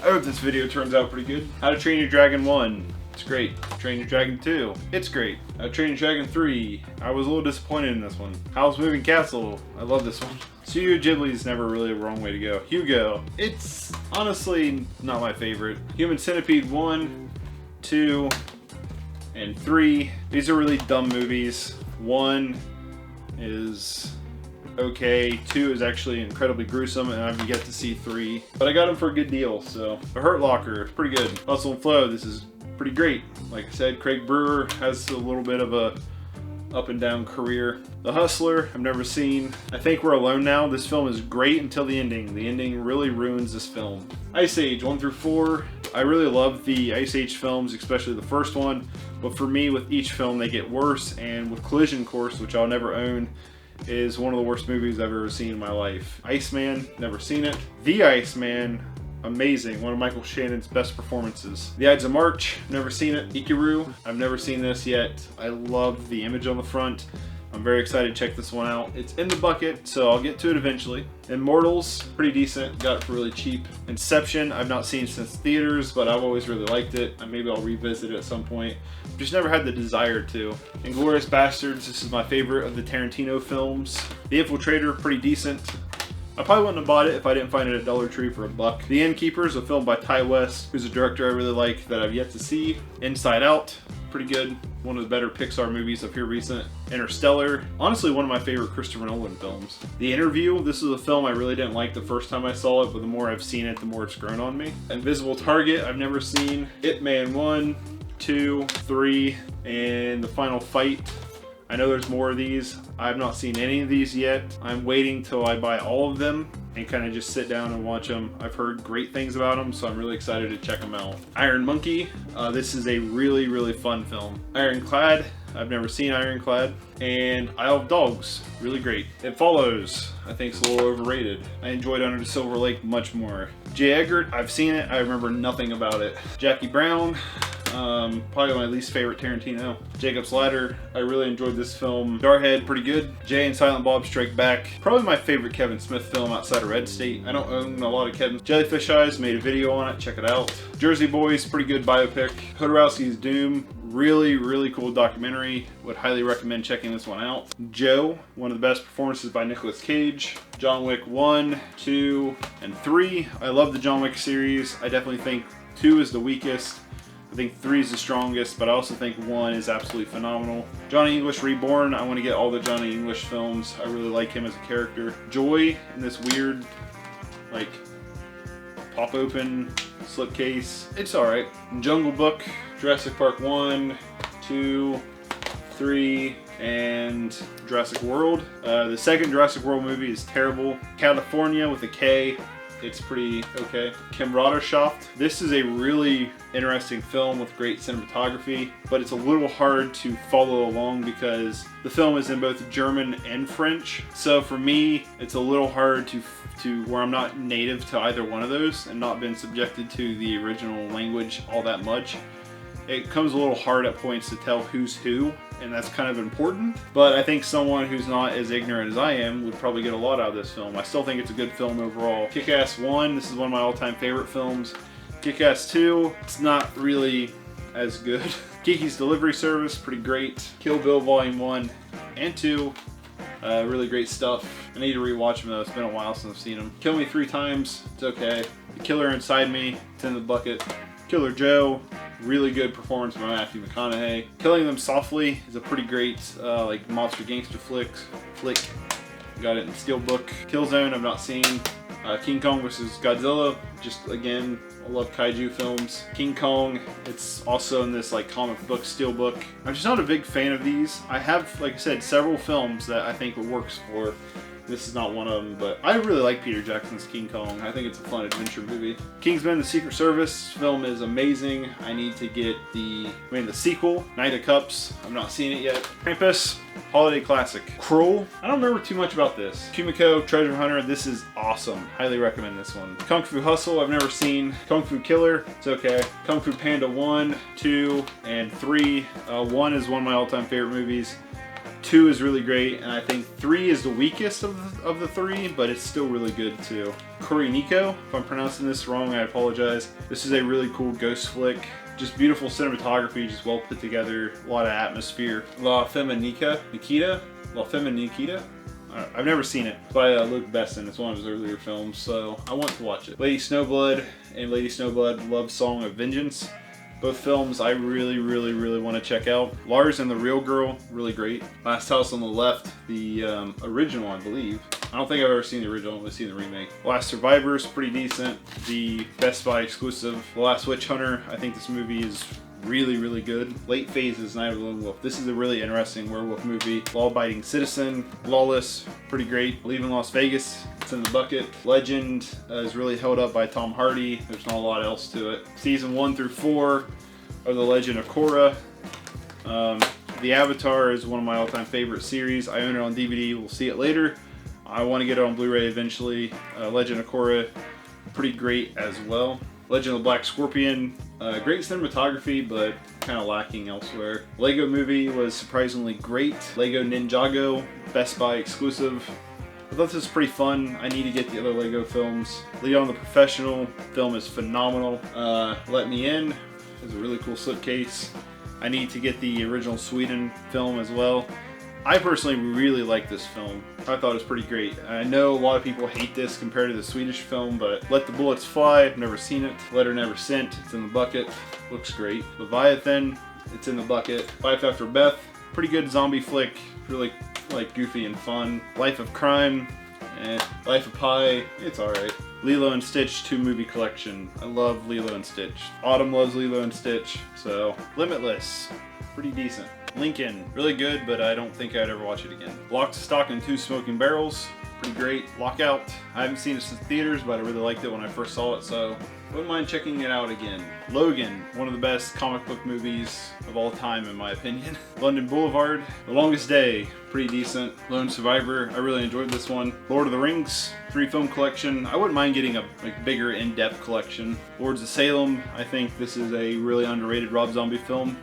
I hope this video turns out pretty good. How to Train Your Dragon 1, it's great. Train Your Dragon 2, it's great. How to Train Your Dragon 3, I was a little disappointed in this one. Howl's Moving Castle, I love this one. Studio Ghibli's never really a wrong way to go. Hugo, it's honestly not my favorite. Human Centipede 1, 2, and 3. These are really dumb movies. 1 is okay, 2 is actually incredibly gruesome, and I've yet to see 3. But I got them for a good deal, so. The Hurt Locker, pretty good. Hustle and Flow, this is pretty great. Like I said, Craig Brewer has a little bit of a up and down career. The Hustler, I've never seen. I Think We're Alone Now, this film is great until the ending. The ending really ruins this film. Ice Age 1 through 4, I really love the Ice Age films, especially the first one, but for me with each film they get worse, and with Collision Course, which I'll never own, is one of the worst movies I've ever seen in my life. Iceman, never seen it. The Iceman, amazing, one of Michael Shannon's best performances. The Ides of March, never seen it. Ikiru, I've never seen this yet. I love the image on the front. I'm very excited to check this one out. It's in the bucket, so I'll get to it eventually. Immortals, pretty decent, got it for really cheap. Inception, I've not seen since theaters, but I've always really liked it. Maybe I'll revisit it at some point. Just never had the desire to. Inglourious Bastards, this is my favorite of the Tarantino films. The Infiltrator, pretty decent. I probably wouldn't have bought it if I didn't find it at Dollar Tree for $1. The Innkeepers, a film by Ty West, who's a director I really like that I've yet to see. Inside Out, pretty good. One of the better Pixar movies of here recent. Interstellar, honestly one of my favorite Christopher Nolan films. The Interview, this is a film I really didn't like the first time I saw it, but the more I've seen it, the more it's grown on me. Invisible Target, I've never seen. Ip Man 1, 2, 3, and The Final Fight. I know there's more of these. I've not seen any of these yet. I'm waiting till I buy all of them and kind of just sit down and watch them. I've heard great things about them, so I'm really excited to check them out. Iron Monkey, this is a really, really fun film. Ironclad, I've never seen Ironclad. And Isle of Dogs, really great. It Follows, I think it's a little overrated. I enjoyed Under the Silver Lake much more. J. Eggert, I've seen it, I remember nothing about it. Jackie Brown, probably my least favorite Tarantino. Jacob's Ladder, I really enjoyed this film. Jarhead, pretty good. Jay and Silent Bob Strike Back, probably my favorite Kevin Smith film outside of Red State. I don't own a lot of Kevin. Jellyfish Eyes, made a video on it, check it out. Jersey Boys, pretty good biopic. Jodorowsky's Doom, really, really cool documentary. Would highly recommend checking this one out. Joe, one of the best performances by Nicolas Cage. John Wick 1, 2, and 3. I love the John Wick series. I definitely think 2 is the weakest. I think 3 is the strongest, but I also think 1 is absolutely phenomenal. Johnny English Reborn, I want to get all the Johnny English films. I really like him as a character. Joy, in this weird, like, pop open slipcase. It's alright. Jungle Book, Jurassic Park 1, 2, 3, and Jurassic World. The second Jurassic World movie is terrible. California with a K. It's pretty okay. Kameradschaft. This is a really interesting film with great cinematography, but it's a little hard to follow along because the film is in both German and French. So for me, it's a little hard to where I'm not native to either one of those and not been subjected to the original language all that much. It comes a little hard at points to tell who's who, and that's kind of important. But I think someone who's not as ignorant as I am would probably get a lot out of this film. I still think it's a good film overall. Kick-Ass 1, this is one of my all-time favorite films. Kick-Ass 2, it's not really as good. Kiki's Delivery Service, pretty great. Kill Bill Volume 1 and 2, really great stuff. I need to rewatch them though, it's been a while since I've seen them. Kill Me 3 Times, it's okay. The Killer Inside Me, it's in the bucket. Killer Joe, really good performance by Matthew McConaughey. Killing Them Softly is a pretty great like monster gangster flick. Got it in Steelbook. Killzone I've not seen. King Kong vs. Godzilla, just again a I love kaiju films. King Kong, it's also in this like comic book steelbook. I'm just not a big fan of these. I have, like I said, several films that I think it works for. This is not one of them, but I really like Peter Jackson's King Kong. I think it's a fun adventure movie. Kingsman: The Secret Service film is amazing. I need to get the sequel, Knight of Cups. I've not seen it yet. Krampus, holiday classic. Cruel, I don't remember too much about this. Kumiko, Treasure Hunter, this is awesome. Highly recommend this one. Kung Fu Hustle, I've never seen. Kung Fu Killer, it's okay. Kung Fu Panda 1, 2, and 3. 1 is one of my all-time favorite movies. 2 is really great, and I think 3 is the weakest of the 3, but it's still really good too. Kuriniko, if I'm pronouncing this wrong, I apologize. This is a really cool ghost flick. Just beautiful cinematography, just well put together, a lot of atmosphere. La Femme Nikita? La Femme Nikita? I've never seen it. It's by Luke Besson. It's one of his earlier films, so I want to watch it. Lady Snowblood and Lady Snowblood Love Song of Vengeance. Both films I really want to check out. Lars and the Real Girl, really great. Last House on the Left, the original, I believe. I don't think I've ever seen the original, I've seen the remake. Last Survivors, pretty decent. The Best Buy exclusive. The Last Witch Hunter, I think this movie is really good. Late Phases, Night of the Lone Wolf. This is a really interesting werewolf movie. Law-Abiding Citizen, Lawless, pretty great. Leaving Las Vegas, it's in the bucket. Legend is really held up by Tom Hardy. There's not a lot else to it. Season 1 through 4 of The Legend of Korra. The Avatar is one of my all-time favorite series. I own it on DVD. We'll see it later. I want to get it on Blu-ray eventually. Legend of Korra, pretty great as well. Legend of the Black Scorpion, great cinematography, but kind of lacking elsewhere. Lego Movie was surprisingly great. Lego Ninjago, Best Buy exclusive. I thought this was pretty fun. I need to get the other Lego films. Leon the Professional film is phenomenal. Let Me In is a really cool slipcase. I need to get the original Sweden film as well. I personally really like this film. I thought it was pretty great. I know a lot of people hate this compared to the Swedish film, but Let the Bullets Fly, I've never seen it. Letter Never Sent, it's in the bucket. Looks great. Leviathan, it's in the bucket. Life After Beth, pretty good zombie flick. Really like goofy and fun. Life of Crime, Life of Pi, it's alright. Lilo and Stitch 2 movie collection. I love Lilo and Stitch. Autumn loves Lilo and Stitch. So, Limitless, pretty decent. Lincoln, really good, but I don't think I'd ever watch it again. Lock, Stock, and Two Smoking Barrels, pretty great. Lockout, I haven't seen it since theaters, but I really liked it when I first saw it, so wouldn't mind checking it out again. Logan, one of the best comic book movies of all time in my opinion. London Boulevard, The Longest Day, pretty decent. Lone Survivor, I really enjoyed this one. Lord of the Rings, 3 film collection. I wouldn't mind getting a bigger in-depth collection. Lords of Salem, I think this is a really underrated Rob Zombie film.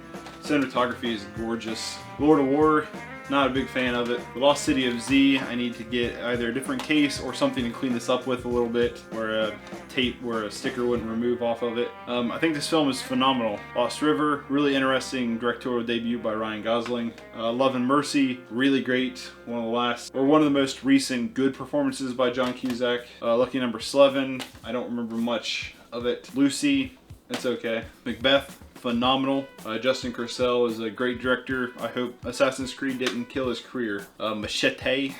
Cinematography is gorgeous. Lord of War, not a big fan of it. The Lost City of Z, I need to get either a different case or something to clean this up with a little bit, where a sticker wouldn't remove off of it. I think this film is phenomenal. Lost River, really interesting directorial debut by Ryan Gosling. Love and Mercy, really great. One of the most recent good performances by John Cusack. Lucky Number 11, I don't remember much of it. Lucy, it's okay. Macbeth, phenomenal. Justin Kurcell is a great director. I hope Assassin's Creed didn't kill his career. Machete,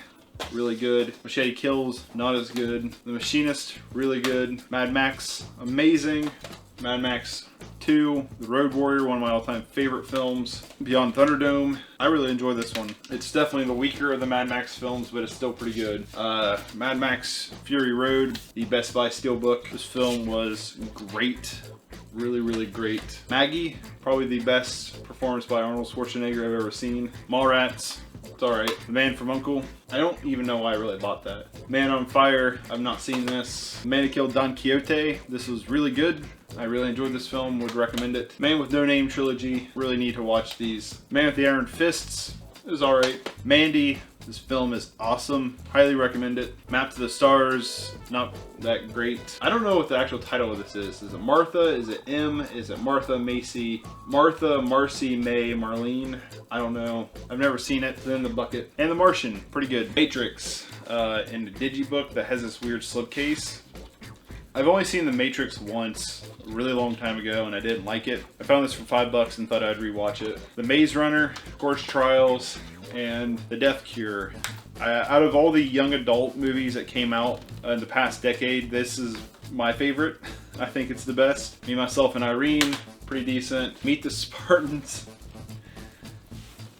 really good. Machete Kills, not as good. The Machinist, really good. Mad Max, amazing. Mad Max 2, The Road Warrior, one of my all-time favorite films. Beyond Thunderdome, I really enjoy this one. It's definitely the weaker of the Mad Max films, but it's still pretty good. Mad Max Fury Road, the Best Buy Steelbook. This film was great. Really great. Maggie, probably the best performance by Arnold Schwarzenegger I've ever seen. Mallrats, it's alright. The Man from U.N.C.L.E., I don't even know why I really bought that. Man on Fire, I've not seen this. Man Who Killed Don Quixote, this was really good. I really enjoyed this film, would recommend it. Man with No Name trilogy, really need to watch these. Man with the Iron Fists, it was alright. Mandy, this film is awesome. Highly recommend it. Map to the Stars, not that great. I don't know what the actual title of this is. Is it Martha? Is it M? Is it Martha, Macy? Martha, Marcy, May, Marlene? I don't know. I've never seen it. It's in the bucket. And The Martian, pretty good. Matrix, in the digibook that has this weird slipcase. I've only seen The Matrix once, a really long time ago, and I didn't like it. I found this for $5 and thought I'd rewatch it. The Maze Runner, Gorge Trials, and The Death Cure. Out of all the young adult movies that came out in the past decade, this is my favorite. I think it's the best. Me, Myself, and Irene, pretty decent. Meet the Spartans.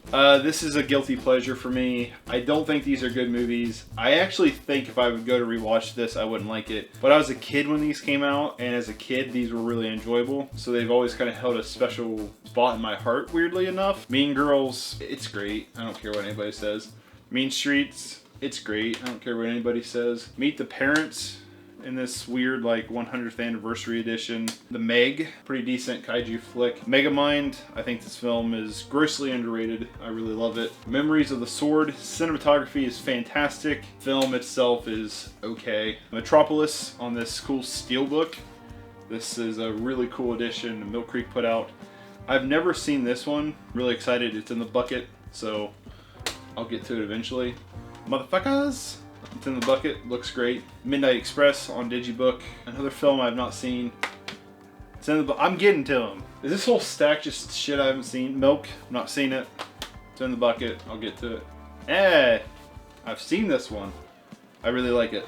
This is a guilty pleasure for me. I don't think these are good movies. I actually think if I would go to rewatch this, I wouldn't like it. But I was a kid when these came out, and as a kid, these were really enjoyable. So they've always kind of held a special spot in my heart, weirdly enough. Mean Girls, it's great. I don't care what anybody says. Mean Streets, it's great. I don't care what anybody says. Meet the Parents in this weird like 100th anniversary edition. The Meg, pretty decent kaiju flick. Megamind, I think this film is grossly underrated. I really love it. Memories of the Sword, cinematography is fantastic. Film itself is okay. Metropolis on this cool steelbook. This is a really cool edition Mill Creek put out. I've never seen this one. Really excited. It's in the bucket, so I'll get to it eventually. Motherfuckers! It's in the bucket, looks great. Midnight Express on Digibook, another film I've not seen. It's in the I'm getting to them. Is this whole stack just shit I haven't seen? Milk, not seen it. It's in the bucket, I'll get to it. Eh, I've seen this one. I really like it.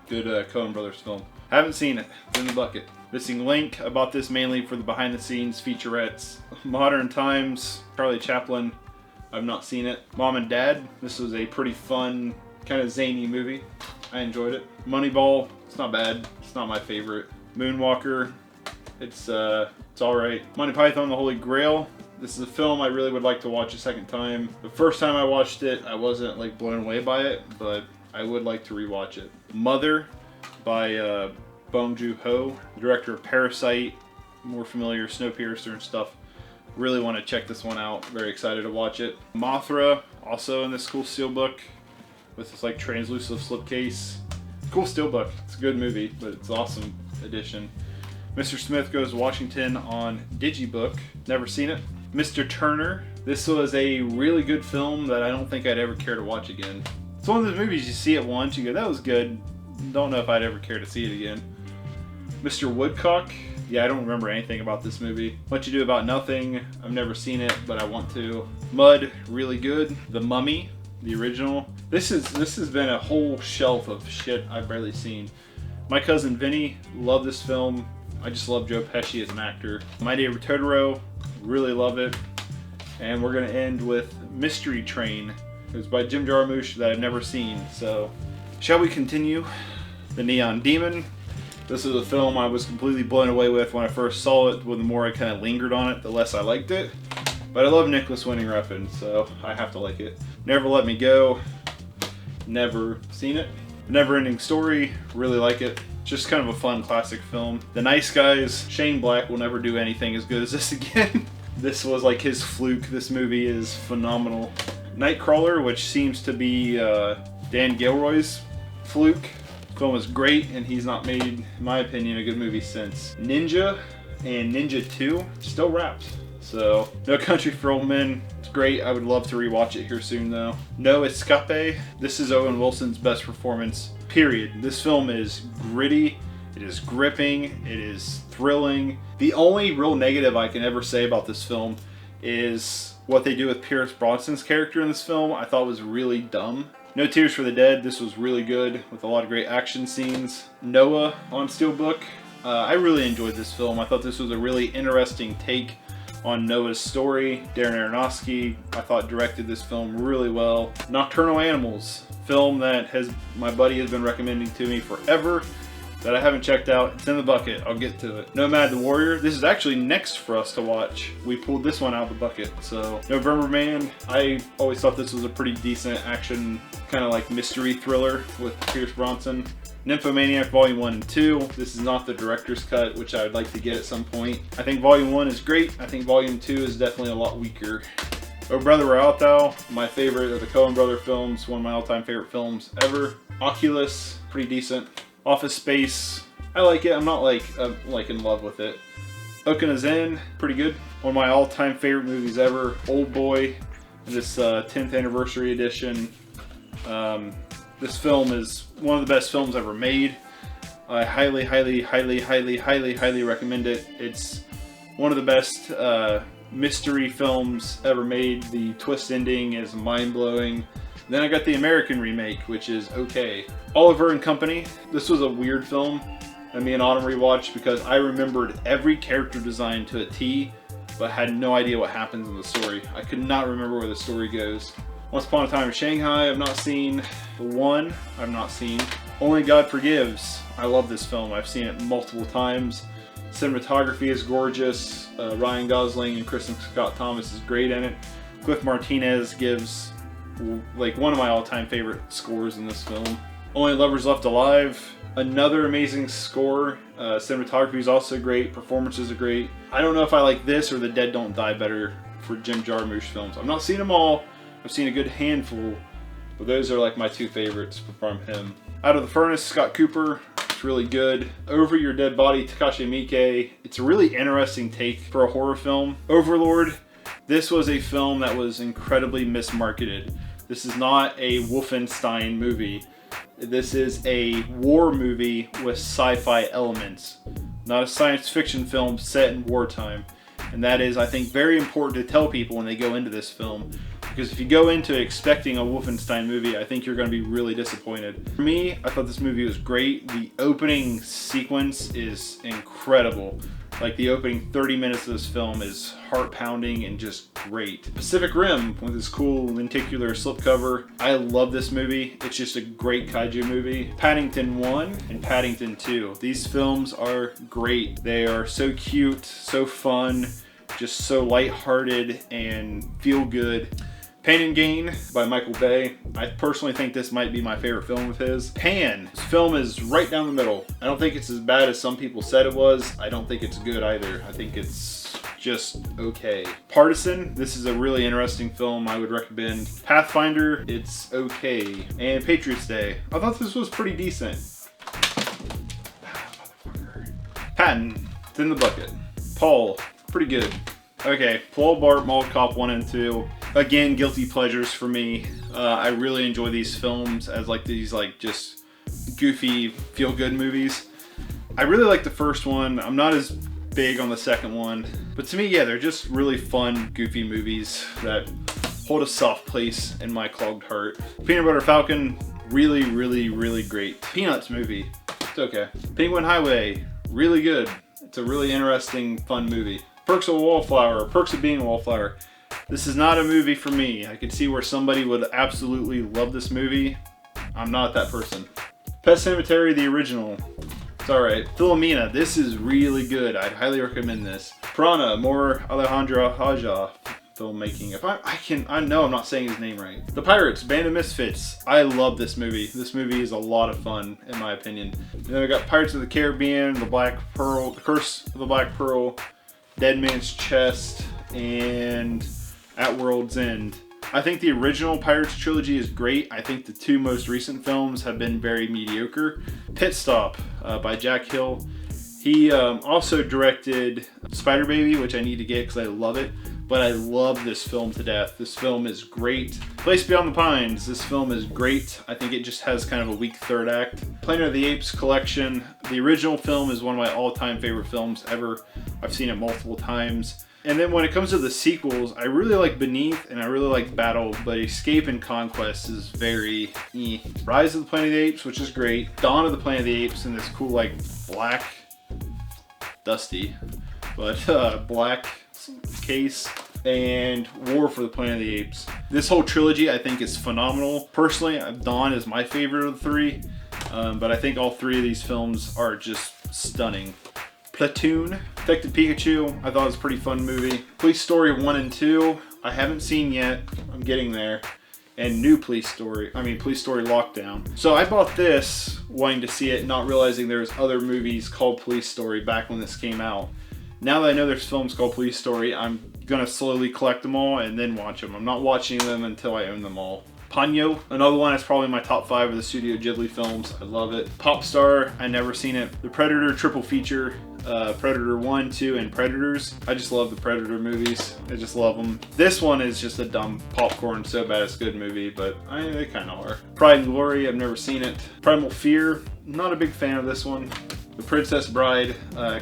Good Coen Brothers film. Haven't seen it, it's in the bucket. Missing Link, I bought this mainly for the behind the scenes featurettes. Modern Times, Charlie Chaplin, I've not seen it. Mom and Dad, this was a pretty fun, kind of zany movie. I enjoyed it. Moneyball, it's not bad. It's not my favorite. Moonwalker, it's alright. Monty Python and the Holy Grail. This is a film I really would like to watch a second time. The first time I watched it, I wasn't like blown away by it, but I would like to rewatch it. Mother by Bong Joon-ho, the director of Parasite, more familiar, Snowpiercer and stuff. Really want to check this one out. Very excited to watch it. Mothra, also in this cool steelbook with this like translucent slipcase. Cool steelbook. It's a good movie, but it's an awesome edition. Mr. Smith Goes to Washington on Digibook. Never seen it. Mr. Turner. This was a really good film that I don't think I'd ever care to watch again. It's one of those movies you see it once, you go, that was good. Don't know if I'd ever care to see it again. Mr. Woodcock. Yeah, I don't remember anything about this movie. What You Do About Nothing. I've never seen it, but I want to. Mud, really good. The Mummy, the original. This has been a whole shelf of shit I've barely seen. My Cousin Vinny, love this film. I just love Joe Pesci as an actor. My Neighbor Totoro, really love it. And we're gonna end with Mystery Train. It was by Jim Jarmusch that I've never seen. So, shall we continue? The Neon Demon. This is a film I was completely blown away with when I first saw it. The more I kind of lingered on it, the less I liked it. But I love Nicholas Winding Refn, so I have to like it. Never Let Me Go. Never seen it. Never Ending Story. Really like it. Just kind of a fun classic film. The Nice Guys. Shane Black will never do anything as good as this again. This was like his fluke. This movie is phenomenal. Nightcrawler, which seems to be Dan Gilroy's fluke. Film is great, and he's not made, in my opinion, a good movie since. Ninja and Ninja 2 still wrapped. So, No Country for Old Men, it's great. I would love to rewatch it here soon though. No Escape, this is Owen Wilson's best performance, period. This film is gritty, it is gripping, it is thrilling. The only real negative I can ever say about this film is what they do with Pierce Brosnan's character in this film. I thought was really dumb. No Tears for the Dead, this was really good with a lot of great action scenes. Noah on Steelbook, I really enjoyed this film. I thought this was a really interesting take on Noah's story. Darren Aronofsky, I thought, directed this film really well. Nocturnal Animals, film that my buddy has been recommending to me forever that I haven't checked out. It's in the bucket, I'll get to it. Nomad the Warrior, this is actually next for us to watch. We pulled this one out of the bucket, so. November Man, I always thought this was a pretty decent action, kind of like mystery thriller with Pierce Brosnan. Nymphomaniac Volume 1 and 2. This is not the director's cut, which I would like to get at some point. I think Volume 1 is great. I think Volume 2 is definitely a lot weaker. Oh Brother, Where Art Thou? My favorite of the Coen Brother films. One of my all-time favorite films ever. Oculus, pretty decent. Office Space, I like it. I'm not like in love with it. Okinazen, pretty good. One of my all-time favorite movies ever. Old Boy, this 10th anniversary edition. This film is one of the best films ever made. I highly, highly, highly, highly, highly, highly recommend it. It's one of the best mystery films ever made. The twist ending is mind-blowing. Then I got the American remake, which is okay. Oliver and Company. This was a weird film. and me and Autumn rewatched because I remembered every character design to a T, but had no idea what happens in the story. I could not remember where the story goes. Once Upon a Time in Shanghai, I've not seen. The One, I've not seen. Only God Forgives. I love this film. I've seen it multiple times. Cinematography is gorgeous. Ryan Gosling and Kristen Scott Thomas is great in it. Cliff Martinez gives like one of my all-time favorite scores in this film. Only Lovers Left Alive. Another amazing score. Cinematography is also great. Performances are great. I don't know if I like this or The Dead Don't Die better for Jim Jarmusch films. I've not seen them all. I've seen a good handful, but those are like my two favorites from him. Out of the Furnace, Scott Cooper. It's really good. Over Your Dead Body, Takashi Miike. It's a really interesting take for a horror film. Overlord. This was a film that was incredibly mismarketed. This is not a Wolfenstein movie. This is a war movie with sci-fi elements, not a science fiction film set in wartime. And that is, I think, very important to tell people when they go into this film. Because if you go into expecting a Wolfenstein movie, I think you're going to be really disappointed. For me, I thought this movie was great. The opening sequence is incredible. Like, the opening 30 minutes of this film is heart-pounding and just great. Pacific Rim, with this cool lenticular slipcover. I love this movie. It's just a great kaiju movie. Paddington 1 and Paddington 2. These films are great. They are so cute, so fun, just so lighthearted and feel good. Pain and Gain by Michael Bay. I personally think this might be my favorite film of his. Pan. This film is right down the middle. I don't think it's as bad as some people said it was. I don't think it's good either. I think it's just okay. Partisan. This is a really interesting film I would recommend. Pathfinder. It's okay. And Patriots Day. I thought this was pretty decent. Patton. It's in the bucket. Paul. Pretty good. Okay, Paul Bart, Mall Cop 1 and 2. Again, guilty pleasures for me. I really enjoy these films as like these like just goofy feel-good movies. I really like the first one. I'm not as big on the second one. But to me, yeah, they're just really fun, goofy movies that hold a soft place in my clogged heart. Peanut Butter Falcon, really, really, really great. Peanuts movie, it's okay. Penguin Highway, really good. It's a really interesting, fun movie. Perks of a Wallflower, Perks of Being a Wallflower. This is not a movie for me. I could see where somebody would absolutely love this movie. I'm not that person. Pet Sematary, the original. It's alright. Philomena, this is really good. I'd highly recommend this. Piranha, more Alejandro Haja filmmaking. If I know I'm not saying his name right. The Pirates, Band of Misfits. I love this movie. This movie is a lot of fun, in my opinion. And then we got Pirates of the Caribbean, The Black Pearl, The Curse of the Black Pearl, Dead Man's Chest, and At World's End. I think the original Pirates trilogy is great. I think the two most recent films have been very mediocre. Pit Stop by Jack Hill. He also directed Spider Baby, which I need to get because I love it. But I love this film to death. This film is great. Place Beyond the Pines. This film is great. I think it just has kind of a weak third act. Planet of the Apes collection. The original film is one of my all-time favorite films ever. I've seen it multiple times. And then when it comes to the sequels, I really like Beneath and I really like Battle, but Escape and Conquest is very Rise of the Planet of the Apes, which is great. Dawn of the Planet of the Apes in this cool like black, dusty, but black case, and War for the Planet of the Apes. This whole trilogy I think is phenomenal. Personally, Dawn is my favorite of the three, but I think all three of these films are just stunning. Platoon, Detective Pikachu, I thought it was a pretty fun movie. Police Story 1 and 2, I haven't seen yet, I'm getting there. And Police Story Lockdown. So I bought this wanting to see it, not realizing there's other movies called Police Story back when this came out. Now that I know there's films called Police Story, I'm gonna slowly collect them all and then watch them. I'm not watching them until I own them all. Ponyo, another one that's probably my top 5 of the Studio Ghibli films. I love it. Popstar, I never seen it. The Predator triple feature, Predator 1, 2, and Predators. I just love the Predator movies. I just love them. This one is just a dumb popcorn, so bad it's good movie, but they kind of are. Pride and Glory, I've never seen it. Primal Fear, not a big fan of this one. The Princess Bride,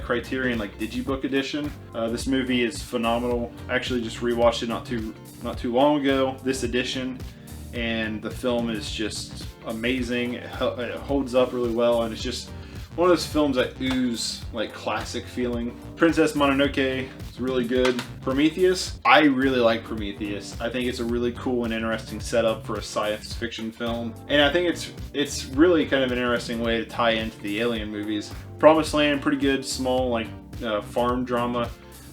Criterion like Digibook edition. This movie is phenomenal. I actually just rewatched it not too long ago, this edition. And the film is just amazing. It holds up really well, and it's just one of those films that ooze like classic feeling. Princess Mononoke is really good. Prometheus, I really like Prometheus. I think it's a really cool and interesting setup for a science fiction film. And I think it's really kind of an interesting way to tie into the Alien movies. Promised Land, pretty good, small like farm drama.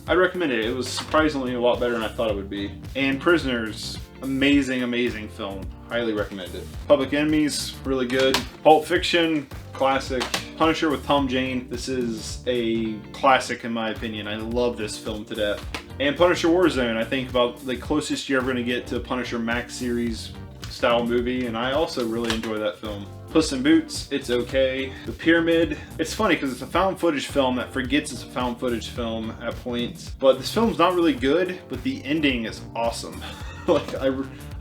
I'd recommend it. It was surprisingly a lot better than I thought it would be. And Prisoners, amazing, amazing film. Highly recommend it. Public Enemies, really good. Pulp Fiction, classic. Punisher with Tom Jane, this is a classic in my opinion. I love this film to death. And Punisher Warzone, I think about the closest you're ever going to get to a Punisher Max series style movie, and I also really enjoy that film. Puss in Boots, it's okay. The Pyramid, it's funny because it's a found footage film that forgets it's a found footage film at points, but this film's not really good, but the ending is awesome. Like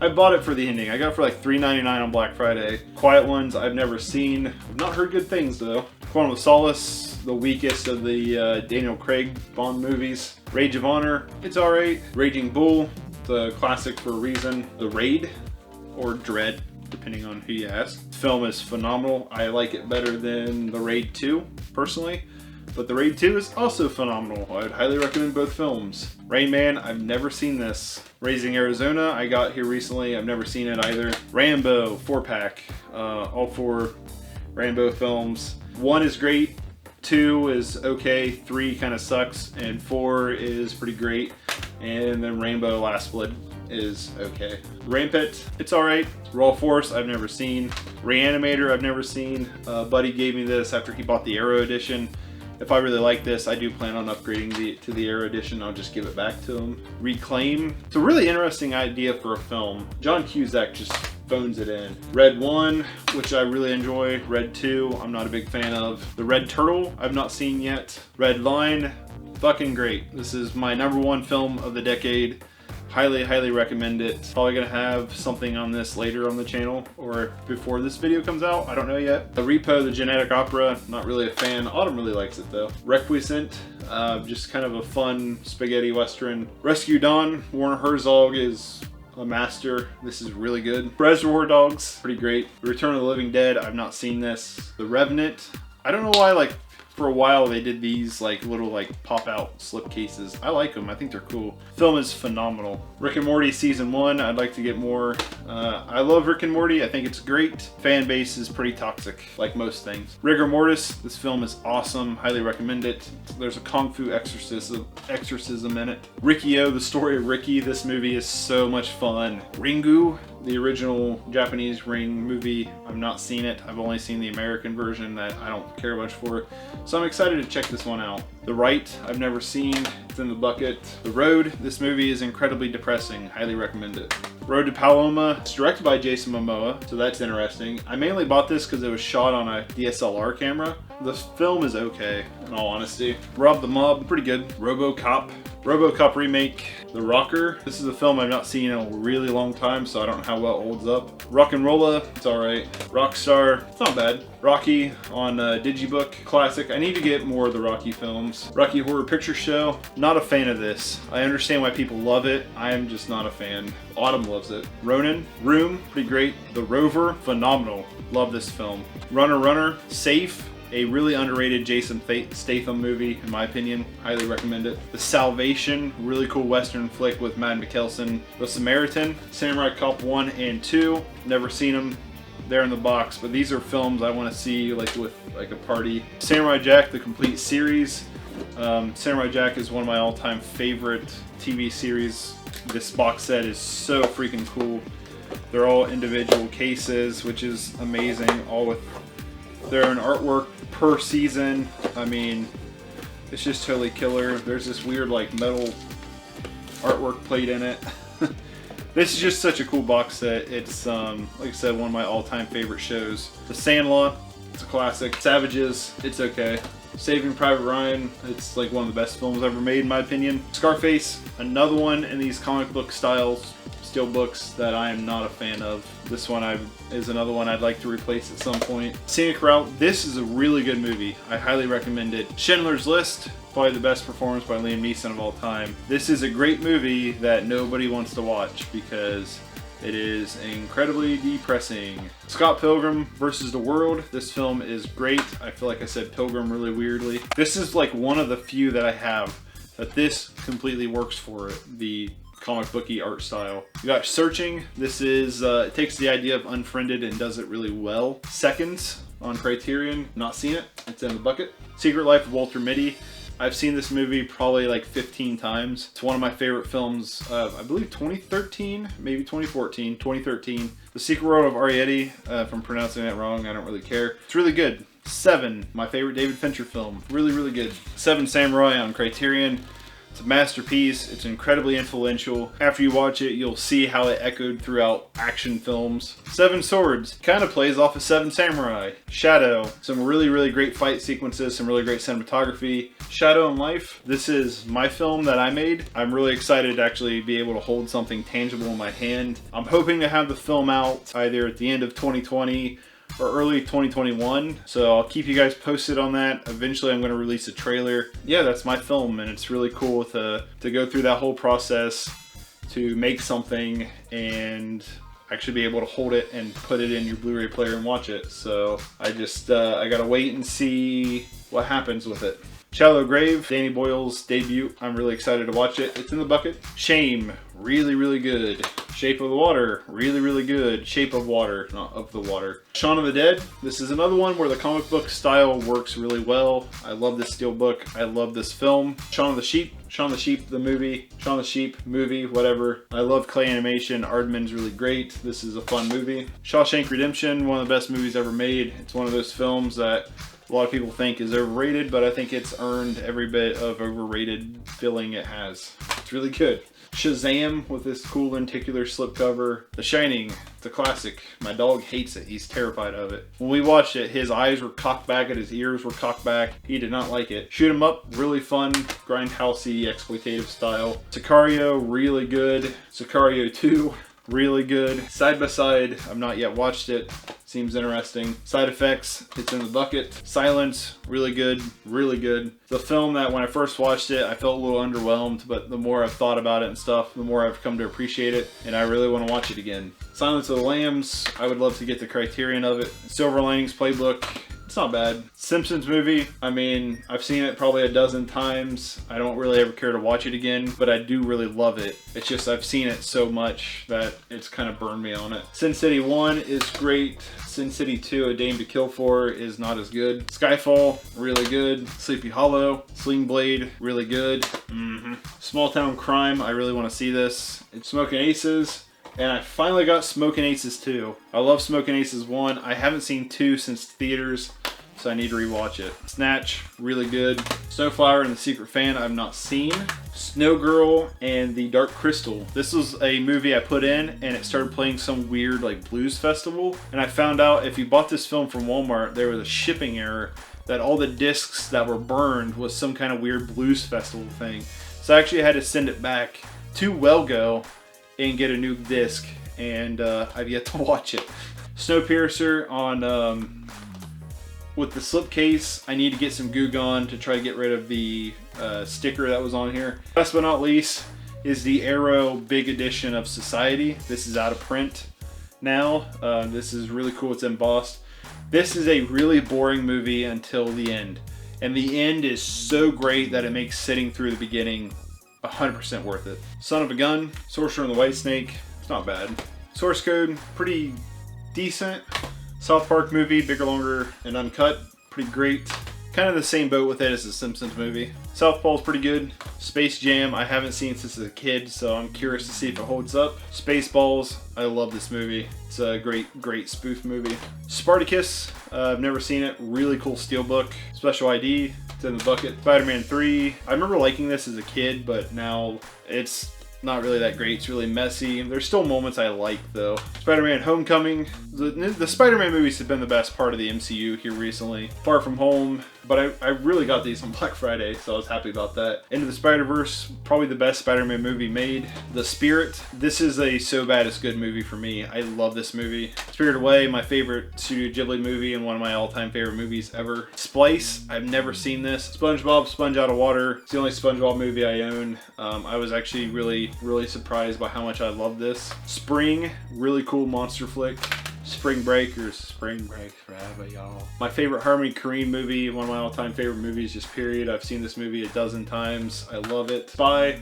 I bought it for the ending. I got it for like $3.99 on Black Friday. Quiet Ones, I've never seen. I've not heard good things though. Quantum of Solace, the weakest of the Daniel Craig Bond movies. Rage of Honor, it's alright. Raging Bull, the classic for a reason. The Raid, or Dread, depending on who you ask. The film is phenomenal. I like it better than The Raid 2, personally. But The Raid 2 is also phenomenal. I would highly recommend both films. Rain Man, I've never seen this. Raising Arizona, I got here recently. I've never seen it either. Rambo, 4-pack. All 4 Rambo films. 1 is great. 2 is okay. 3 kind of sucks. And 4 is pretty great. And then Rainbow Last Blood is okay. Rampant, it's alright. Raw Force, I've never seen. Reanimator, I've never seen. Buddy gave me this after he bought the Arrow edition. If I really like this, I do plan on upgrading to the Arrow edition. I'll just give it back to him. Reclaim, it's a really interesting idea for a film. John Cusack just phones it in. Red 1, which I really enjoy. Red 2, I'm not a big fan of. The Red Turtle, I've not seen yet. Red Line, fucking great. This is my #1 film of the decade. Highly, highly recommend it. Probably gonna have something on this later on the channel or before this video comes out. I don't know yet. The Repo, the Genetic Opera, not really a fan. Autumn really likes it though. Requiescent, just kind of a fun spaghetti western. Rescue Dawn, Werner Herzog is a master. This is really good. Reservoir Dogs, pretty great. Return of the Living Dead, I've not seen this. The Revenant, I don't know why for a while they did these little pop out slip cases. I like them, I think they're cool. Film is phenomenal. Rick and Morty season 1, I'd like to get more. I love Rick and Morty, I think it's great. Fan base is pretty toxic, like most things. Rigor Mortis, this film is awesome, highly recommend it. There's a Kung Fu exorcism in it. Riki-Oh, the story of Ricky, this movie is so much fun. Ringu, the original Japanese Ring movie, I've not seen it. I've only seen the American version that I don't care much for. So I'm excited to check this one out. The Right, I've never seen. It's in the bucket. The Road, this movie is incredibly depressing. Highly recommend it. Road to Paloma, it's directed by Jason Momoa, so that's interesting. I mainly bought this because it was shot on a DSLR camera. The film is okay, in all honesty. Rob the Mob, pretty good. RoboCop remake. The Rocker, this is a film I've not seen in a really long time, so I don't know how well it holds up. Rock'n'Rolla, it's alright. Rockstar, it's not bad. Rocky on Digibook, classic. I need to get more of the Rocky films. Rocky Horror Picture Show, not a fan of this. I understand why people love it, I am just not a fan. Autumn loves it. Ronin, Room, pretty great. The Rover, phenomenal. Love this film. Runner, Safe, a really underrated Jason Statham movie, in my opinion. Highly recommend it. The Salvation, really cool Western flick with Mads Mikkelsen. The Samaritan, Samurai Cop 1 and 2. Never seen them. They're in the box, but these are films I want to see with a party. Samurai Jack, the complete series. Samurai Jack is one of my all-time favorite TV series. This box set is so freaking cool. They're all individual cases, which is amazing. All with their own artwork per season. I mean, it's just totally killer. There's this weird metal artwork plate in it. This is just such a cool box set. It's like I said, one of my all-time favorite shows. The Sandlot, it's a classic. Savages, it's okay. Saving Private Ryan, it's one of the best films ever made in my opinion. Scarface, another one in these comic book styles, steel books that I am not a fan of. This one is another one I'd like to replace at some point. Scenic Route, this is a really good movie. I highly recommend it. Schindler's List, probably the best performance by Liam Neeson of all time. This is a great movie that nobody wants to watch because It is incredibly depressing. Scott Pilgrim versus the World. This film is great. I feel like I said Pilgrim really weirdly. This is like one of the few that I have that this completely works for it. The comic booky art style. You got Searching. This is, it takes the idea of Unfriended and does it really well. Seconds on Criterion. Not seen it. It's in the bucket. Secret Life of Walter Mitty. I've seen this movie probably like 15 times. It's one of my favorite films of, I believe 2013, maybe 2014, 2013. The Secret World of Arietti, if I'm pronouncing that wrong, I don't really care. It's really good. Seven, my favorite David Fincher film. Really, really good. Seven Samurai on Criterion. It's a masterpiece. It's incredibly influential. After you watch it, you'll see how it echoed throughout action films. Seven Swords kind of plays off of Seven Samurai. Shadow, some really, really great fight sequences, some really great cinematography. Shadow and Life, this is my film that I made. I'm really excited to actually be able to hold something tangible in my hand. I'm hoping to have the film out either at the end of 2020 or early 2021, so I'll keep you guys posted on that. Eventually I'm going to release a trailer. Yeah, that's my film, and it's really cool to go through that whole process to make something and actually be able to hold it and put it in your Blu-ray player and watch it. So I just I gotta wait and see what happens with it. Shallow Grave, Danny Boyle's debut. I'm really excited to watch it. It's in the bucket. Shame, really, really good. Shape of the Water, really, really good. Shape of Water, not of the water. Shaun of the Dead, this is another one where the comic book style works really well. I love this steelbook. I love this film. Shaun of the Sheep, the movie. Shaun of the Sheep, movie, whatever. I love clay animation. Aardman's really great. This is a fun movie. Shawshank Redemption, one of the best movies ever made. It's one of those films that a lot of people think is overrated, but I think it's earned every bit of overrated feeling it has. It's really good. Shazam with this cool lenticular slipcover. The Shining, it's a classic. My dog hates it. He's terrified of it. When we watched it, his eyes were cocked back and his ears were cocked back. He did not like it. Shoot 'em Up, really fun, grindhousey, exploitative style. Sicario, really good. Sicario 2, really good. Side by Side, I've not yet watched it. Seems interesting. Side Effects, it's in the bucket. Silence, really good, really good. It's a film that when I first watched it, I felt a little underwhelmed, but the more I've thought about it and stuff, the more I've come to appreciate it, and I really want to watch it again. Silence of the Lambs, I would love to get the Criterion of it. Silver Linings Playbook, it's not bad. Simpsons movie, I mean, I've seen it probably a dozen times. I don't really ever care to watch it again, but I do really love it. It's just I've seen it so much that it's kind of burned me on it. Sin City 1 is great. Sin City 2, A Dame to Kill For is not as good. Skyfall, really good. Sleepy Hollow, Sling Blade, really good. Small Town Crime, I really want to see this. It's Smoking Aces. And I finally got Smoking Aces 2. I love Smoking Aces 1. I haven't seen 2 since theaters, so I need to rewatch it. Snatch, really good. Snowflower and the Secret Fan, I've not seen. Snow Girl and the Dark Crystal. This was a movie I put in, and it started playing some weird like blues festival. And I found out if you bought this film from Walmart, there was a shipping error that all the discs that were burned was some kind of weird blues festival thing. So I actually had to send it back to Wellgo and get a new disc, and I've yet to watch it. Snowpiercer on with the slipcase. I need to get some Goo Gone to try to get rid of the sticker that was on here. Last but not least is the Arrow Big Edition of Society. This is out of print now. This is really cool. It's embossed. This is a really boring movie until the end, and the end is so great that it makes sitting through the beginning 100% worth it. Son of a Gun, Sorcerer and the White Snake, it's not bad. Source Code, pretty decent. South Park movie, bigger, longer, and uncut, pretty great. Kind of the same boat with it as the Simpsons movie. Southpaw's pretty good. Space Jam, I haven't seen since as a kid, so I'm curious to see if it holds up. Spaceballs, I love this movie. It's a great, great spoof movie. Spartacus, I've never seen it. Really cool steelbook. Special ID, it's in the bucket. Spider-Man 3, I remember liking this as a kid, but now it's not really that great. It's really messy. There's still moments I like though. Spider-Man Homecoming. The Spider-Man movies have been the best part of the MCU here recently. Far From Home, but I really got these on Black Friday, so I was happy about that. Into the Spider-Verse, probably the best Spider-Man movie made. The Spirit, this is a so bad it's good movie for me. I love this movie. Spirited Away, my favorite Studio Ghibli movie and one of my all-time favorite movies ever. Splice, I've never seen this. SpongeBob, Sponge Out of Water, it's the only SpongeBob movie I own. I was actually really surprised by how much I love this. Spring, really cool monster flick. Spring Break forever, y'all. My favorite Harmony Korine movie, one of my all-time favorite movies, just period. I've seen this movie a dozen times. I love it. Spy,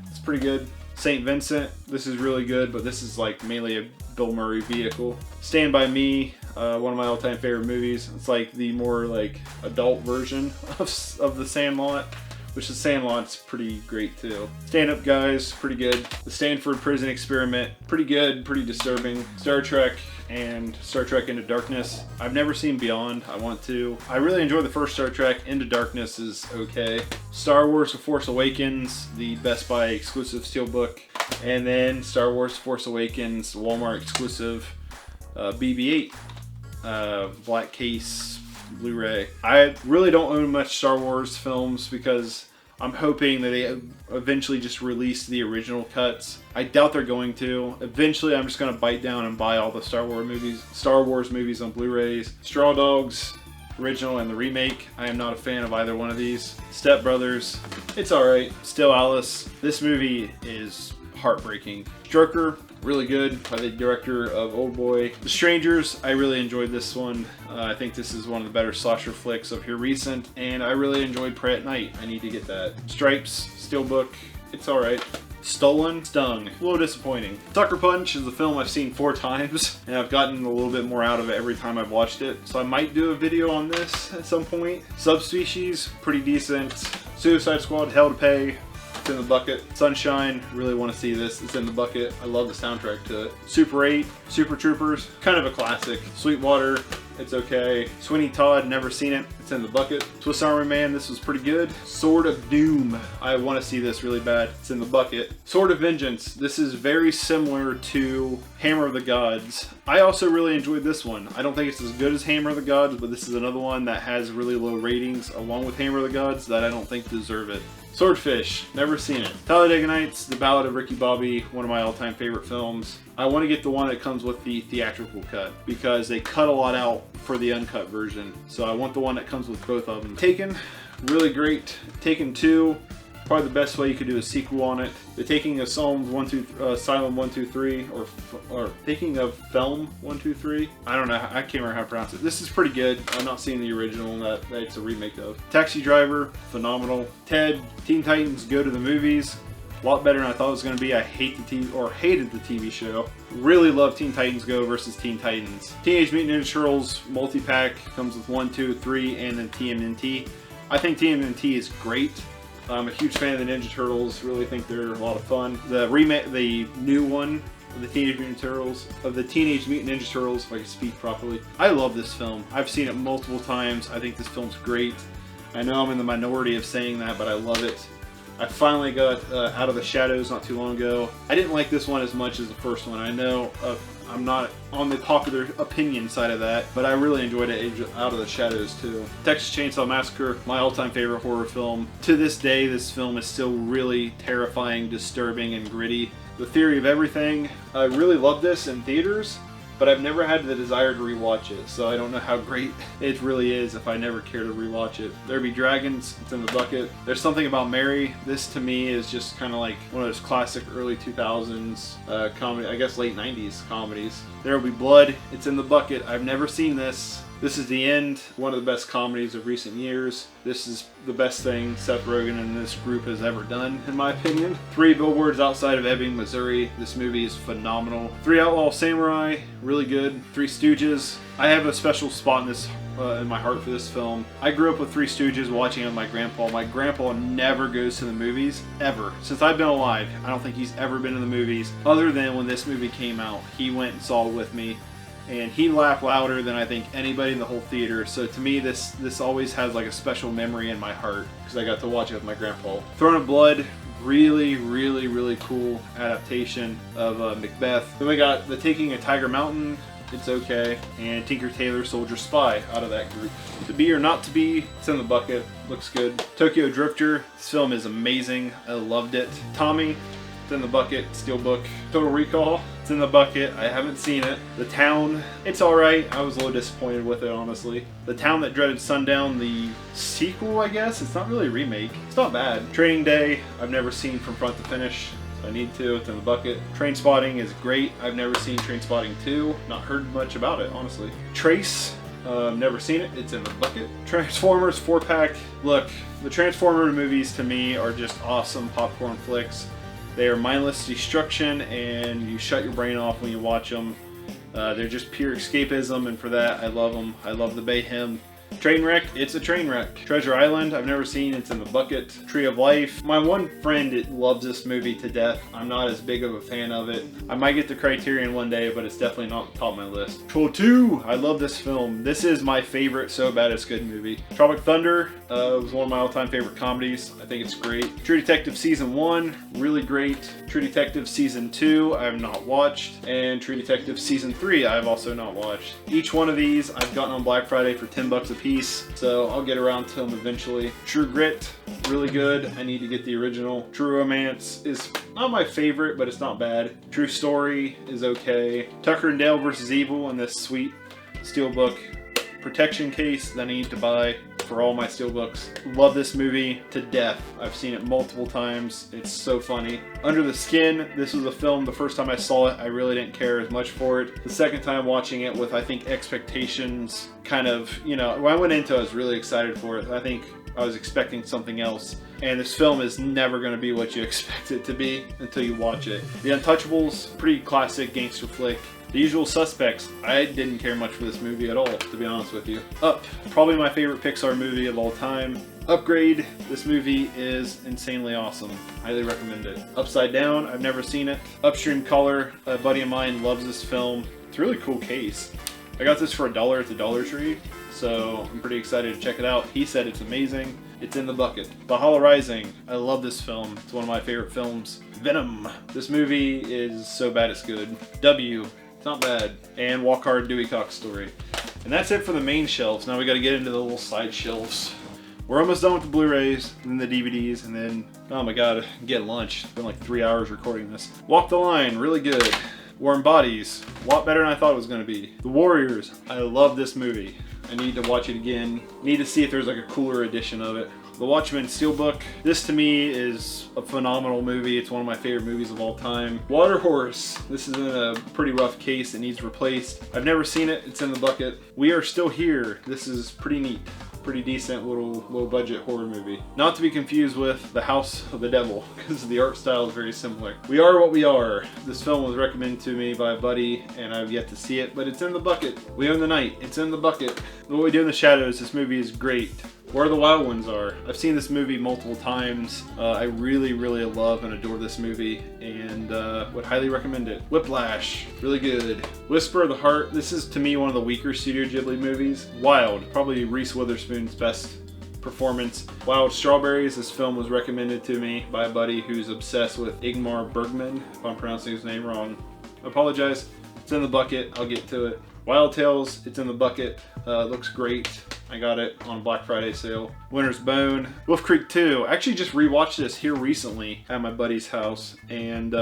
it's pretty good. St. Vincent, this is really good, but this is like mainly a Bill Murray vehicle. Stand By Me, one of my all-time favorite movies. It's like the more like adult version of The Sandlot, which The Sandlot's pretty great too. Stand Up Guys, pretty good. The Stanford Prison Experiment, pretty good, pretty disturbing. Star Trek and Star Trek Into Darkness. I've never seen Beyond, I want to. I really enjoy the first Star Trek. Into Darkness is okay. Star Wars The Force Awakens, the Best Buy exclusive steelbook. And then Star Wars Force Awakens, Walmart exclusive BB-8 black case Blu-ray. I really don't own much Star Wars films because I'm hoping that they eventually just release the original cuts. I doubt they're going to. Eventually I'm just going to bite down and buy all the Star Wars movies on Blu-rays. Straw Dogs, original and the remake. I am not a fan of either one of these. Step Brothers, it's alright. Still Alice, this movie is heartbreaking. Stroker, really good, by the director of Oldboy. The Strangers, I really enjoyed this one. I think this is one of the better slasher flicks of here recent, and I really enjoyed Prey at Night. I need to get that. Stripes, Steelbook, it's alright. Stolen, Stung, a little disappointing. Sucker Punch is a film I've seen 4 times, and I've gotten a little bit more out of it every time I've watched it, so I might do a video on this at some point. Subspecies, pretty decent. Suicide Squad, Hell to Pay, it's in the bucket. Sunshine, really want to see this. It's in the bucket. I love the soundtrack to it. Super 8, Super Troopers, kind of a classic. Sweetwater, it's okay. Sweeney Todd, never seen it. It's in the bucket. Swiss Army Man, this was pretty good. Sword of Doom, I want to see this really bad. It's in the bucket. Sword of Vengeance, this is very similar to Hammer of the Gods. I also really enjoyed this one. I don't think it's as good as Hammer of the Gods, but this is another one that has really low ratings along with Hammer of the Gods that I don't think deserve it. Swordfish, never seen it. Talladega Nights, The Ballad of Ricky Bobby, one of my all-time favorite films. I want to get the one that comes with the theatrical cut because they cut a lot out for the uncut version. So I want the one that comes with both of them. Taken, really great. Taken 2, probably the best way you could do a sequel on it. The Taking of Asylum 123, or Taking of Film 123. I don't know, I can't remember how to pronounce it. This is pretty good. I'm not seeing the original that it's a remake of. Taxi Driver, phenomenal. Ted, Teen Titans Go to the Movies. A lot better than I thought it was going to be. I hated the TV show. Really love Teen Titans Go versus Teen Titans. Teenage Mutant Ninja Turtles multi-pack comes with 1, 2, 3, and then TMNT. I think TMNT is great. I'm a huge fan of the Ninja Turtles. Really think they're a lot of fun. The remake, the new one of the Teenage Mutant Ninja Turtles, if I can speak properly. I love this film. I've seen it multiple times. I think this film's great. I know I'm in the minority of saying that, but I love it. I finally got Out of the Shadows not too long ago. I didn't like this one as much as the first one. I know I'm not on the popular opinion side of that, but I really enjoyed it, Out of the Shadows too. Texas Chainsaw Massacre, my all-time favorite horror film. To this day, this film is still really terrifying, disturbing, and gritty. The Theory of Everything, I really love this in theaters, but I've never had the desire to rewatch it, so I don't know how great it really is if I never care to rewatch it. There Be Dragons, it's in the bucket. There's Something About Mary. This to me is just kind of like one of those classic early 2000s comedy, I guess late 90s comedies. There Will Be Blood, it's in the bucket. I've never seen this. This is The End, one of the best comedies of recent years. This is the best thing Seth Rogen and this group has ever done, in my opinion. 3 Billboards Outside of Ebbing, Missouri. This movie is phenomenal. 3 Outlaw Samurai, really good. 3 Stooges. I have a special spot in this in my heart for this film. I grew up with 3 Stooges watching it with my grandpa. My grandpa never goes to the movies, ever. Since I've been alive, I don't think he's ever been to the movies, other than when this movie came out. He went and saw it with me. And he laughed louder than I think anybody in the whole theater. So to me, this always has like a special memory in my heart because I got to watch it with my grandpa. Throne of Blood, really cool adaptation of Macbeth. Then we got The Taking of Tiger Mountain, it's okay. And Tinker Tailor Soldier Spy out of that group. To Be or Not to Be, it's in the bucket, looks good. Tokyo Drifter, this film is amazing, I loved it. Tommy, it's in the bucket. Steelbook. Total Recall, it's in the bucket. I haven't seen it. The Town, it's alright. I was a little disappointed with it, honestly. The Town That Dreaded Sundown, the sequel, I guess. It's not really a remake. It's not bad. Training Day, I've never seen from front to finish. So I need to. It's in the bucket. Trainspotting is great. I've never seen Trainspotting 2. Not heard much about it, honestly. Trace, never seen it. It's in the bucket. Transformers 4-pack. Look, the Transformer movies to me are just awesome popcorn flicks. They are mindless destruction, and you shut your brain off when you watch them. They're just pure escapism, and for that, I love them. I love the Bayhem. Trainwreck, it's a train wreck. Treasure Island, I've never seen, it's in the bucket. Tree of Life, my one friend loves this movie to death. I'm not as big of a fan of it. I might get the Criterion one day, but it's definitely not top of my list. Troll 2, I love this film. This is my favorite So Bad It's Good movie. Tropic Thunder was one of my all-time favorite comedies. I think it's great. True Detective Season 1, really great. True Detective Season 2, I have not watched. And True Detective Season 3, I have also not watched. Each one of these I've gotten on Black Friday for 10 bucks a piece, so I'll get around to them eventually. True Grit, really good. I need to get the original. True Romance is not my favorite, but it's not bad. True Story is okay. Tucker and Dale vs. Evil in this sweet steelbook protection case that I need to buy for all my steelbooks. Love this movie to death. I've seen it multiple times. It's so funny. Under the Skin, this was a film, the first time I saw it, I really didn't care as much for it. The second time watching it with, I think, expectations kind of, you know, when I went into it, I was really excited for it. I think I was expecting something else. And this film is never going to be what you expect it to be until you watch it. The Untouchables, pretty classic gangster flick. The Usual Suspects, I didn't care much for this movie at all, to be honest with you. Up, probably my favorite Pixar movie of all time. Upgrade, this movie is insanely awesome. Highly recommend it. Upside Down, I've never seen it. Upstream Color, a buddy of mine loves this film. It's a really cool case. I got this for $1 at the Dollar Tree, so I'm pretty excited to check it out. He said it's amazing. It's in the bucket. Valhalla Rising, I love this film. It's one of my favorite films. Venom, this movie is so bad it's good. W, it's not bad. And Walk Hard, Dewey Cox Story. And that's it for the main shelves. Now we gotta get into the little side shelves. We're almost done with the Blu-rays, and then the DVDs, and then, oh my god, get lunch. It's been like 3 hours recording this. Walk the Line, really good. Warm Bodies, a lot better than I thought it was gonna be. The Warriors, I love this movie. I need to watch it again. Need to see if there's like a cooler edition of it. The Watchmen Steelbook. This to me is a phenomenal movie. It's one of my favorite movies of all time. Water Horse. This is in a pretty rough case. It needs replaced. I've never seen it. It's in the bucket. We Are Still Here. This is pretty neat. Pretty decent little low budget horror movie. Not to be confused with The House of the Devil, because the art style is very similar. We Are What We Are. This film was recommended to me by a buddy, and I've yet to see it, but it's in the bucket. We Own the Night. It's in the bucket. What We Do in the Shadows. This movie is great. Where the Wild Ones Are. I've seen this movie multiple times. I really, really love and adore this movie, and would highly recommend it. Whiplash, really good. Whisper of the Heart. This is to me one of the weaker Studio Ghibli movies. Wild, probably Reese Witherspoon's best performance. Wild Strawberries. This film was recommended to me by a buddy who's obsessed with Ingmar Bergman. If I'm pronouncing his name wrong, I apologize. It's in the bucket. I'll get to it. Wild Tales. It's in the bucket. Looks great. I got it on Black Friday sale. Winter's Bone. Wolf Creek 2. I actually just rewatched this here recently at my buddy's house, and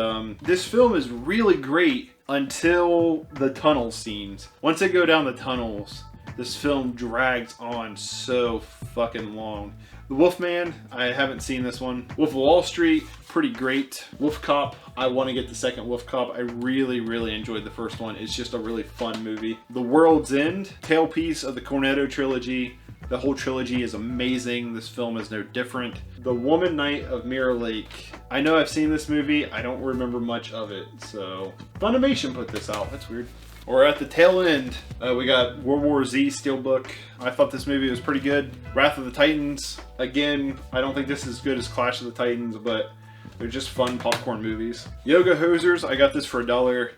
this film is really great until the tunnel scenes. Once they go down the tunnels, this film drags on so fucking long. The Wolfman, I haven't seen this one. Wolf of Wall Street, pretty great. Wolf Cop, I want to get the second Wolf Cop. I really, really enjoyed the first one. It's just a really fun movie. The World's End, tailpiece of the Cornetto trilogy. The whole trilogy is amazing. This film is no different. The Woman Knight of Mirror Lake. I know I've seen this movie. I don't remember much of it, so Funimation put this out. That's weird. We're at the tail end. We got World War Z Steelbook. I thought this movie was pretty good. Wrath of the Titans. Again, I don't think this is as good as Clash of the Titans, but they're just fun popcorn movies. Yoga Hosers. I got this for $1.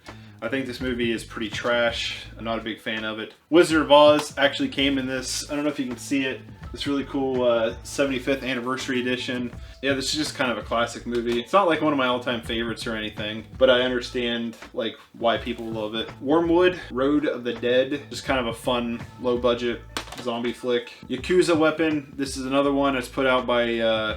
I think this movie is pretty trash. I'm not a big fan of it. Wizard of Oz actually came in this, I don't know if you can see it, this really cool 75th anniversary edition. Yeah, this is just kind of a classic movie. It's not like one of my all-time favorites or anything, but I understand like why people love it. Wormwood, Road of the Dead, just kind of a fun, low-budget zombie flick. Yakuza Weapon, this is another one that's put out by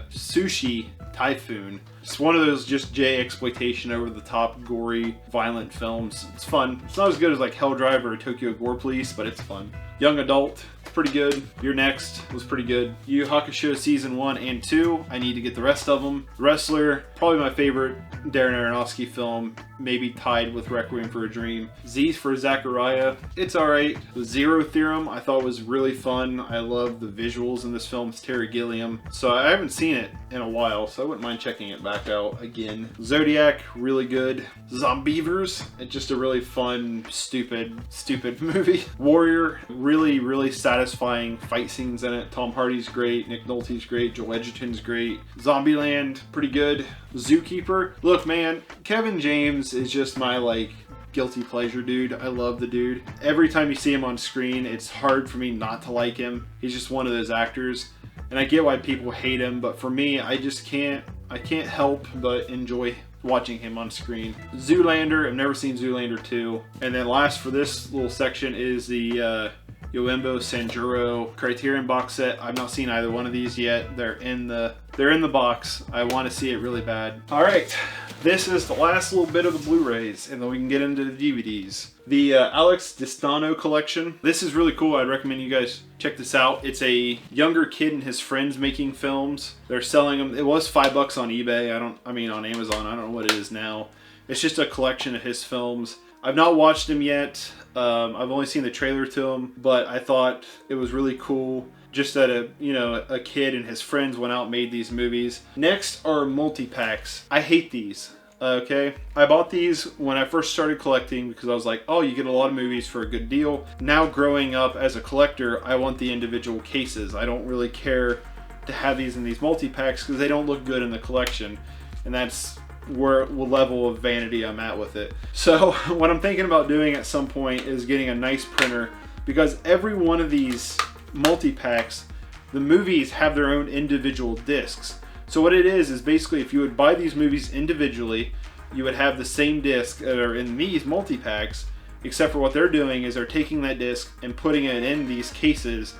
Sushi Typhoon. It's one of those just J-exploitation, over-the-top, gory, violent films. It's fun. It's not as good as like Hell Driver or Tokyo Gore Police, but it's fun. Young Adult, pretty good. Your Next was pretty good. Yu Yu Hakusho Season 1 and 2, I need to get the rest of them. The Wrestler, probably my favorite Darren Aronofsky film, maybe tied with Requiem for a Dream. Z for Zachariah, it's alright. The Zero Theorem, I thought was really fun. I love the visuals in this film. It's Terry Gilliam. So I haven't seen it in a while, so I wouldn't mind checking it back out again. Zodiac, really good. Zombievers, it's just a really fun, stupid movie. Warrior, really satisfying fight scenes in it. Tom Hardy's great, Nick Nolte's great, Joel Edgerton's great. Zombieland, pretty good. Zookeeper, look man, Kevin James is just my like guilty pleasure dude. I love the dude. Every time you see him on screen, it's hard for me not to like him. He's just one of those actors, and I get why people hate him, but for me, I can't help but enjoy watching him on screen. Zoolander, I've never seen Zoolander 2. And then last for this little section is the Yoembo Sanjuro Criterion box set. I've not seen either one of these yet. They're in the box. I want to see it really bad. All right, this is the last little bit of the Blu-rays, and then we can get into the DVDs. The Alex Distano collection. This is really cool. I'd recommend you guys check this out. It's a younger kid and his friends making films. They're selling them. It was $5 on eBay. I mean on Amazon. I don't know what it is now. It's just a collection of his films. I've not watched them yet. I've only seen the trailer to them, but I thought it was really cool just that a kid and his friends went out and made these movies. Next are multi-packs. I hate these. Okay, I bought these when I first started collecting because I was like, oh, you get a lot of movies for a good deal. Now growing up as a collector, I want the individual cases. I don't really care to have these in these multi-packs because they don't look good in the collection, and that's where the level of vanity I'm at with it. So what I'm thinking about doing at some point is getting a nice printer, because every one of these multi-packs, the movies have their own individual discs. So what it is basically if you would buy these movies individually, you would have the same disc that are in these multi-packs, except for what they're doing is they're taking that disc and putting it in these cases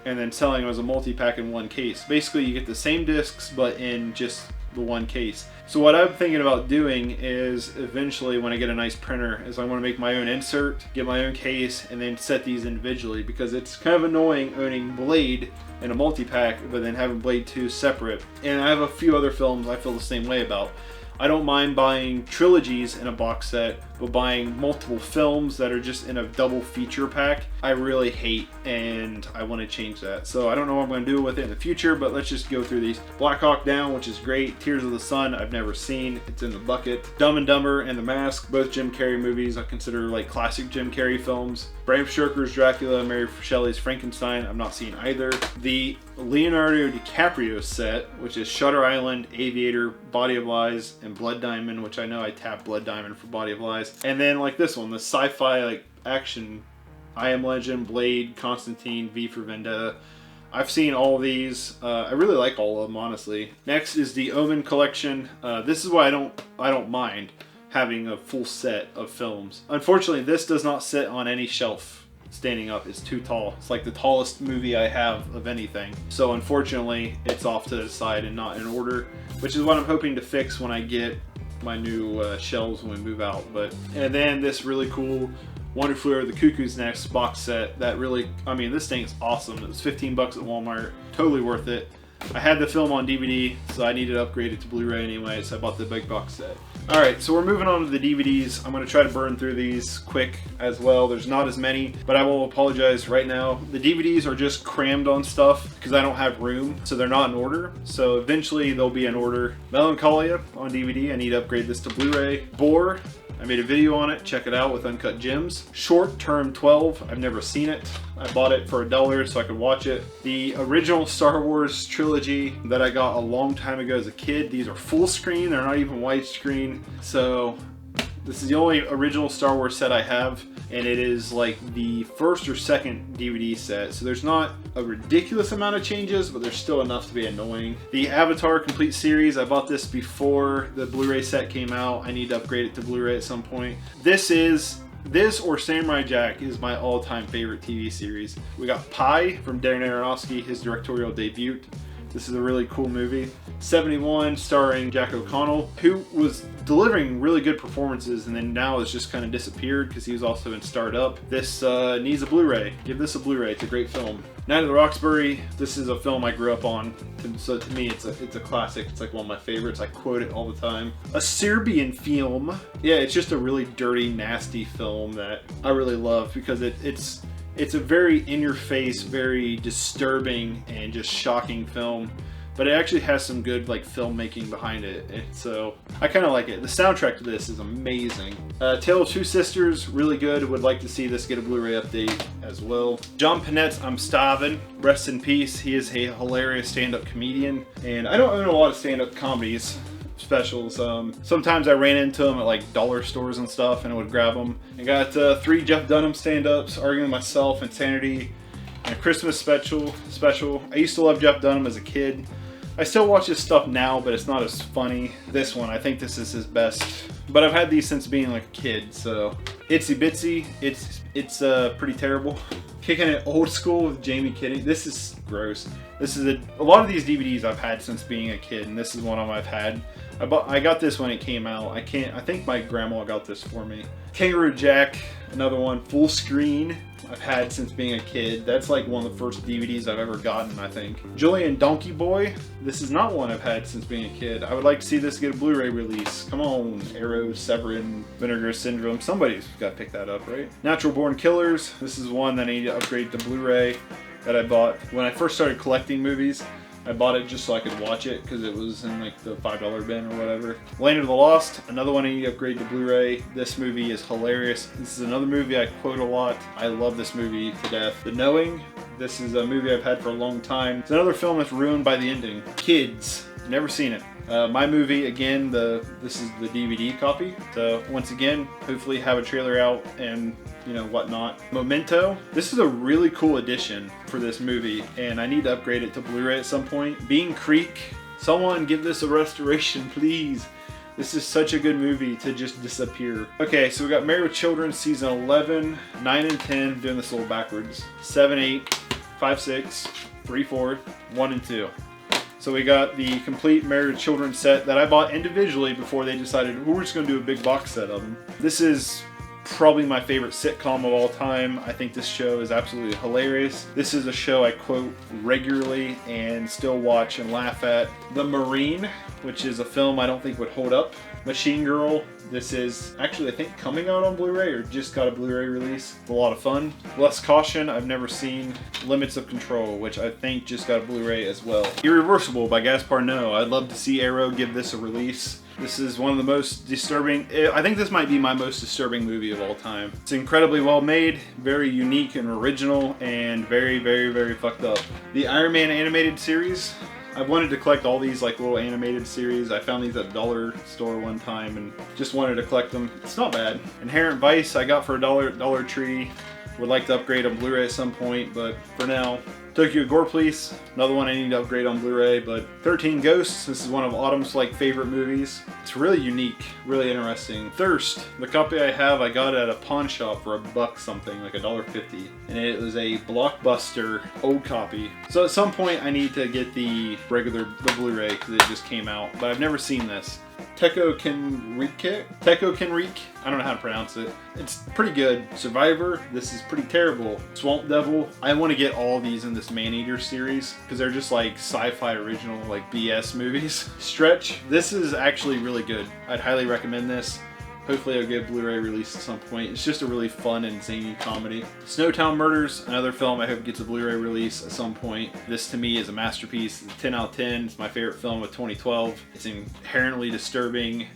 and then selling it as a multi-pack in one case. Basically you get the same discs but in just the one case. So what I'm thinking about doing is eventually when I get a nice printer is I want to make my own insert, get my own case, and then set these individually, because it's kind of annoying owning Blade in a multi-pack but then having Blade 2 separate. And I have a few other films I feel the same way about. I don't mind buying trilogies in a box set, but buying multiple films that are just in a double feature pack, I really hate, and I want to change that. So I don't know what I'm going to do with it in the future, but let's just go through these. Black Hawk Down, which is great. Tears of the Sun, I've never seen. It's in the bucket. Dumb and Dumber and The Mask, both Jim Carrey movies I consider like classic Jim Carrey films. Bram Stoker's Dracula, Mary Shelley's Frankenstein, I've not seen either. The Leonardo DiCaprio set, which is Shutter Island, Aviator, Body of Lies, and Blood Diamond, which I know I tapped Blood Diamond for Body of Lies. And then like this one, the sci-fi like action, I Am Legend, Blade, Constantine, V for Vendetta. I've seen all of these. I really like all of them, honestly. Next is the Omen collection. This is why I don't mind having a full set of films. Unfortunately, this does not sit on any shelf standing up. It's too tall. It's like the tallest movie I have of anything. So unfortunately, it's off to the side and not in order, which is what I'm hoping to fix when I get my new shelves when we move out. And then this really cool Wonder Flew Over the Cuckoo's Nest box set that really, I mean, this thing's awesome. It was 15 bucks at Walmart. Totally worth it. I had the film on DVD, so I needed to upgrade it to Blu-ray anyway, so I bought the big box set. Alright, so we're moving on to the DVDs. I'm going to try to burn through these quick as well. There's not as many, but I will apologize right now. The DVDs are just crammed on stuff because I don't have room, so they're not in order. So eventually they'll be in order. Melancholia on DVD. I need to upgrade this to Blu-ray. Boar. I made a video on it, check it out, with Uncut Gems. Short Term 12, I've never seen it. I bought it for $1 so I could watch it. The original Star Wars trilogy that I got a long time ago as a kid. These are full screen, they're not even widescreen. So This is the only original Star Wars set I have, and it is like the first or second DVD set, so there's not a ridiculous amount of changes, but there's still enough to be annoying. The Avatar Complete Series, I bought this before the Blu-ray set came out. I need to upgrade it to Blu-ray at some point. This or Samurai Jack is my all-time favorite TV series. We got Pi from Darren Aronofsky, his directorial debut. This is a really cool movie. 71, starring Jack O'Connell, who was delivering really good performances and then now has just kind of disappeared because he was also in Startup. This needs a Blu-ray. Give this a Blu-ray. It's a great film. Night of the Roxbury. This is a film I grew up on, so to me it's a classic. It's like one of my favorites. I quote it all the time. A Serbian film. Yeah, it's just a really dirty, nasty film that I really love because it's a very in-your-face, very disturbing and just shocking film, but it actually has some good like filmmaking behind it, and so I kind of like it. The soundtrack to this is amazing. Tale of Two Sisters, really good. Would like to see this get a Blu-ray update as well. John Panette's I'm Starvin', rest in peace. He is a hilarious stand-up comedian, and I don't own a lot of stand-up comedies specials. Sometimes I ran into them at like dollar stores and stuff and I would grab them. I got 3 Jeff Dunham stand-ups, Arguing with Myself, Insanity, and a Christmas special. I used to love Jeff Dunham as a kid. I still watch his stuff now, but it's not as funny. This one, I think this is his best. But I've had these since being like a kid, so. Itsy Bitsy, it's pretty terrible. Kicking It Old School with Jamie Kinney. This is gross. This is a lot of these DVDs I've had since being a kid, and this is one of them I've had. I got this when it came out. I think my grandma got this for me. Kangaroo Jack, another one, full screen. I've had since being a kid. That's like one of the first DVDs I've ever gotten, I think. Julian Donkey Boy. This is not one I've had since being a kid. I would like to see this get a Blu-ray release. Come on, Arrow, Severin, Vinegar Syndrome. Somebody's got to pick that up, right? Natural Born Killers. This is one that I need to upgrade to Blu-ray that I bought when I first started collecting movies. I bought it just so I could watch it because it was in like the $5 bin or whatever. Land of the Lost, another one I need to upgrade to Blu-ray. This movie is hilarious. This is another movie I quote a lot. I love this movie to death. The Knowing, this is a movie I've had for a long time. It's another film that's ruined by the ending. Kids, never seen it. My movie, again, this is the DVD copy. So once again, hopefully have a trailer out and whatnot. Memento, this is a really cool addition for this movie, and I need to upgrade it to Blu-ray at some point. Bean Creek, someone give this a restoration, please. This is such a good movie to just disappear. Okay, so we got Married with Children, season 11, 9 and 10, doing this a little backwards. 7, 8, 5, 6, 3, 4, 1 and 2. So we got the complete Married with Children set that I bought individually before they decided, we're just going to do a big box set of them. This is probably my favorite sitcom of all time. I think this show is absolutely hilarious. This is a show I quote regularly and still watch and laugh at. The Marine, which is a film I don't think would hold up. Machine Girl, this is actually I think coming out on Blu-ray or just got a Blu-ray release. It's a lot of fun. Less Caution, I've never seen. Limits of Control, which I think just got a Blu-ray as well. Irreversible by Gaspar Noé. I'd love to see Arrow give this a release. This is one of the most disturbing, I think this might be my most disturbing movie of all time. It's incredibly well made, very unique and original, and very, very, very fucked up. The Iron Man animated series, I've wanted to collect all these like little animated series. I found these at a dollar store one time and just wanted to collect them. It's not bad. Inherent Vice I got for a Dollar Tree. Would like to upgrade on Blu-ray at some point, but for now. Tokyo Gore Police, another one I need to upgrade on Blu-ray, but 13 Ghosts, this is one of Autumn's favorite movies. It's really unique, really interesting. Thirst, the copy I have, I got at a pawn shop for $1 something, like $1.50, and it was a Blockbuster old copy. So at some point I need to get the Blu-ray because it just came out, but I've never seen this. Teko Kenrike? I don't know how to pronounce it. It's pretty good. Survivor, this is pretty terrible. Swamp Devil, I want to get all these in this Maneater series because they're just like sci-fi original like BS movies. Stretch, this is actually really good. I'd highly recommend this. Hopefully I'll get a Blu-ray release at some point. It's just a really fun and zany comedy. Snowtown Murders, another film I hope gets a Blu-ray release at some point. This to me is a masterpiece. It's 10 out of 10. It's my favorite film of 2012. It's inherently disturbing.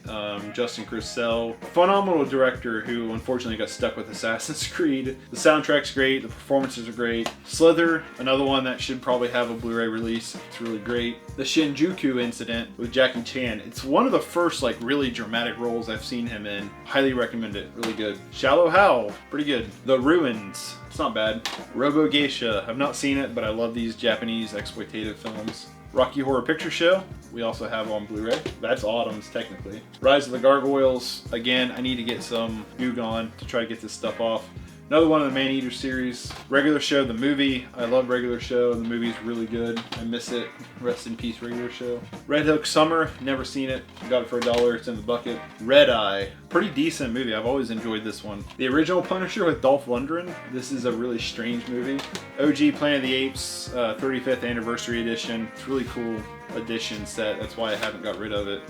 Justin Kurzel, phenomenal director who unfortunately got stuck with Assassin's Creed. The soundtrack's great. The performances are great. Slither, another one that should probably have a Blu-ray release. It's really great. The Shinjuku Incident with Jackie Chan. It's one of the first really dramatic roles I've seen him in. again. Highly recommend it. Really good. Shallow Hal, pretty good. The Ruins, it's not bad. Robo Geisha, I've not seen it, but I love these Japanese exploitative films. Rocky Horror Picture Show, we also have on Blu-ray. That's Autumn's technically. Rise of the Gargoyles, again, I need to get some Goog on to try to get this stuff off. Another one of the Man-Eater series. Regular Show, the movie. I love Regular Show. The movie's really good. I miss it. Rest in peace, Regular Show. Red Hook Summer. Never seen it. Got it for $1. It's in the bucket. Red Eye. Pretty decent movie. I've always enjoyed this one. The original Punisher with Dolph Lundgren. This is a really strange movie. OG Planet of the Apes 35th Anniversary Edition. It's a really cool edition set. That's why I haven't got rid of it.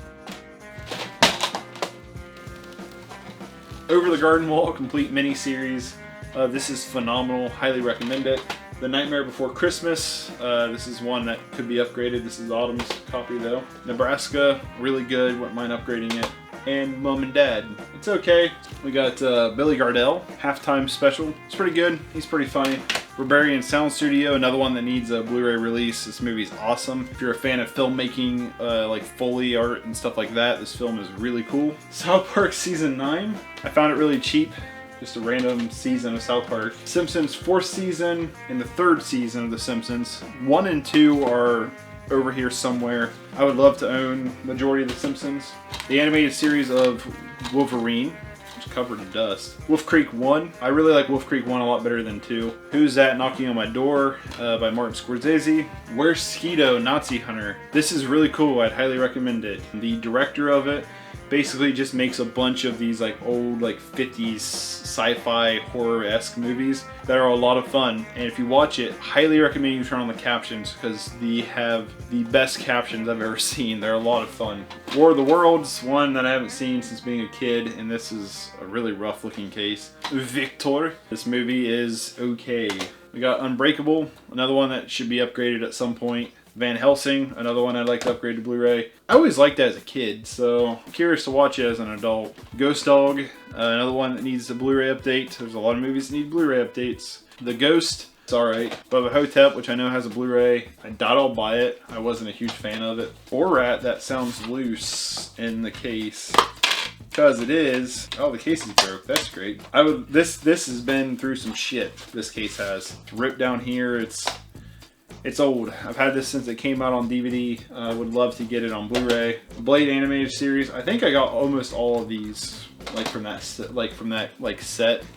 Over the Garden Wall, complete mini-series. This is phenomenal. Highly recommend it. The Nightmare Before Christmas. This is one that could be upgraded. This is Autumn's copy though. Nebraska, really good. Wouldn't mind upgrading it. And Mom and Dad. It's okay. We got Billy Gardell, halftime special. It's pretty good. He's pretty funny. Barbarian Sound Studio, another one that needs a Blu-ray release. This movie's awesome. If you're a fan of filmmaking, like Foley art and stuff like that, this film is really cool. South Park Season 9. I found it really cheap. Just a random season of South Park. Simpsons 4th season and the 3rd season of The Simpsons. 1 and 2 are over here somewhere. I would love to own majority of The Simpsons. The animated series of Wolverine, which is covered in dust. Wolf Creek 1. I really like Wolf Creek 1 a lot better than 2. Who's That Knocking on My Door by Martin Scorsese. Where's Skeeto, Nazi Hunter. This is really cool. I'd highly recommend it. The director of it basically just makes a bunch of these like old like 50s sci-fi horror-esque movies that are a lot of fun, and if you watch it, highly recommend you turn on the captions because they have the best captions I've ever seen. They're a lot of fun. War of the Worlds, one that I haven't seen since being a kid, and this is a really rough looking case. Victor, this movie is okay. We got Unbreakable, another one that should be upgraded at some point. Van Helsing, another one I'd like to upgrade to Blu-ray. I always liked that as a kid, so I'm curious to watch it as an adult. Ghost Dog, another one that needs a Blu-ray update. There's a lot of movies that need Blu-ray updates. The Ghost, it's alright. Bubba Hotep, which I know has a Blu-ray. I doubt I'll buy it. I wasn't a huge fan of it. Borat, that sounds loose in the case. Because it is. Oh, the case is broke. That's great. This has been through some shit. This case has. It's ripped down here. It's old. I've had this since it came out on DVD. I would love to get it on Blu-ray. Blade animated series. I think I got almost all of these from that set.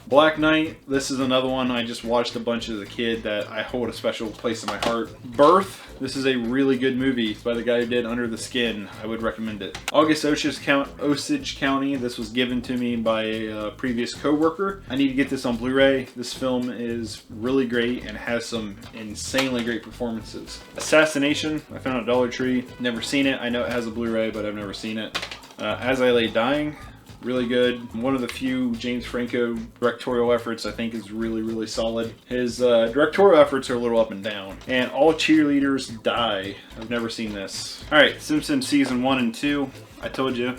Black Knight. This is another one I just watched a bunch as a kid that I hold a special place in my heart. Birth. This is a really good movie. It's by the guy who did Under the Skin. I would recommend it. August Osage County. This was given to me by a previous co-worker. I need to get this on Blu-ray. This film is really great and has some insanely great performances. Assassination. I found it at Dollar Tree. Never seen it. I know it has a Blu-ray, but I've never seen it. As I Lay Dying. Really good. One of the few James Franco directorial efforts I think is really, really solid. His directorial efforts are a little up and down. And All Cheerleaders Die. I've never seen this. Alright, Simpsons Season 1 and 2. I told you.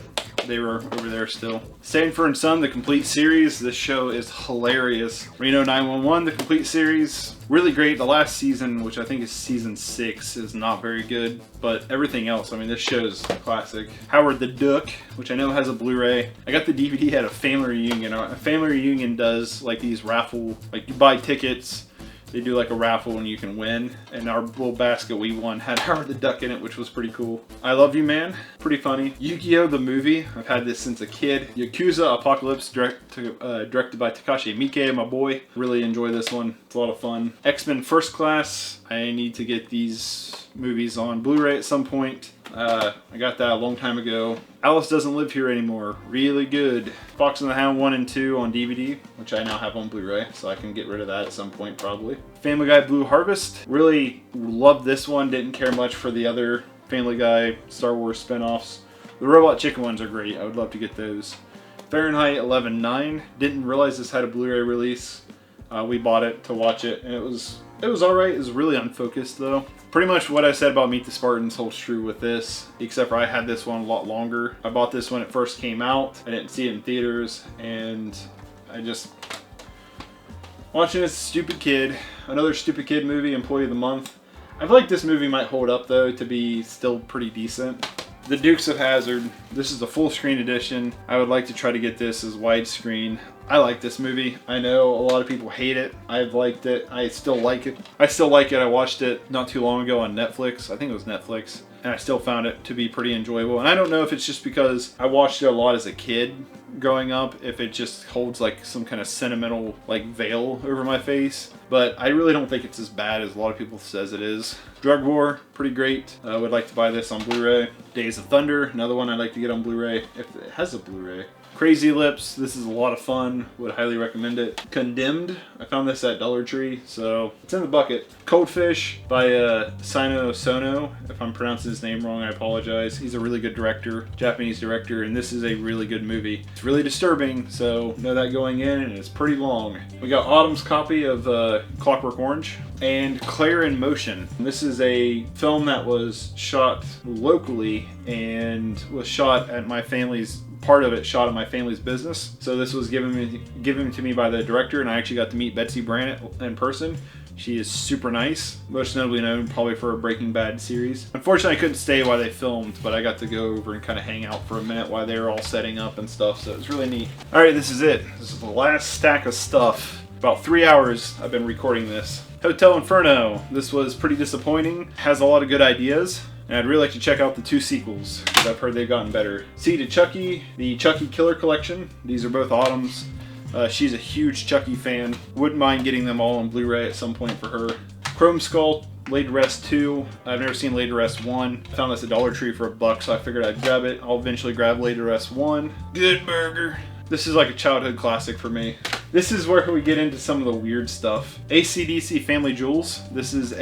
They were over there still. Sanford & Son, the complete series. This show is hilarious. Reno 911, the complete series. Really great. The last season, which I think is season 6, is not very good. But everything else, I mean, this show's a classic. Howard the Duck, which I know has a Blu-ray. I got the DVD at a family reunion. A family reunion does like these raffle, like you buy tickets. They do like a raffle and you can win. And our little basket we won had Howard the Duck in it, which was pretty cool. I Love You Man, pretty funny. Yu-Gi-Oh! The movie, I've had this since a kid. Yakuza Apocalypse, directed by Takashi Miike, my boy. Really enjoy this one, it's a lot of fun. X-Men First Class, I need to get these movies on Blu-ray at some point. I got that a long time ago. Alice Doesn't Live Here Anymore. Really good. Fox and the Hound 1 and 2 on DVD, which I now have on Blu-ray, so I can get rid of that at some point probably. Family Guy Blue Harvest. Really loved this one. Didn't care much for the other Family Guy Star Wars spinoffs. The Robot Chicken ones are great. I would love to get those. Fahrenheit 11/9. Didn't realize this had a Blu-ray release. We bought it to watch it, and it was alright. It was really unfocused though. Pretty much what I said about Meet the Spartans holds true with this, except for I had this one a lot longer. I bought this when it first came out. I didn't see it in theaters, and I just... Watching this stupid kid, another stupid kid movie, Employee of the Month. I feel like this movie might hold up though to be still pretty decent. The Dukes of Hazzard. This is the full screen edition. I would like to try to get this as widescreen. I like this movie. I know a lot of people hate it. I've liked it. I still like it. I watched it not too long ago on Netflix. I think it was Netflix. And I still found it to be pretty enjoyable. And I don't know if it's just because I watched it a lot as a kid growing up, if it just holds like some kind of sentimental like veil over my face. But I really don't think it's as bad as a lot of people says it is. Drug War, pretty great. I would like to buy this on Blu-ray. Days of Thunder, another one I'd like to get on Blu-ray if it has a Blu-ray. Crazy Lips, this is a lot of fun. Would highly recommend it. Condemned, I found this at Dollar Tree, so it's in the bucket. Coldfish by Sino Sono. If I'm pronouncing his name wrong, I apologize. He's a really good director, Japanese director, and this is a really good movie. It's really disturbing, so know that going in, and it's pretty long. We got Autumn's copy of Clockwork Orange and Claire in Motion. This is a film that was shot locally and was shot at my family's part of it shot at my family's business. So this was given to me by the director, and I actually got to meet Betsy Brandt in person. She is super nice, most notably known probably for a Breaking Bad series. Unfortunately, I couldn't stay while they filmed, but I got to go over and kind of hang out for a minute while they were all setting up and stuff, so it was really neat. All right, this is it. This is the last stack of stuff. About 3 hours I've been recording this. Hotel Inferno. This was pretty disappointing. Has a lot of good ideas. And I'd really like to check out the 2 sequels, because I've heard they've gotten better. Seed of Chucky, the Chucky Killer Collection. These are both Autumn's. She's a huge Chucky fan. Wouldn't mind getting them all on Blu-ray at some point for her. Chrome Skull, Laid to Rest 2. I've never seen Laid to Rest 1. I found this at Dollar Tree for $1, so I figured I'd grab it. I'll eventually grab Laid to Rest 1. Good Burger. This is like a childhood classic for me. This is where we get into some of the weird stuff. AC/DC Family Jewels. This is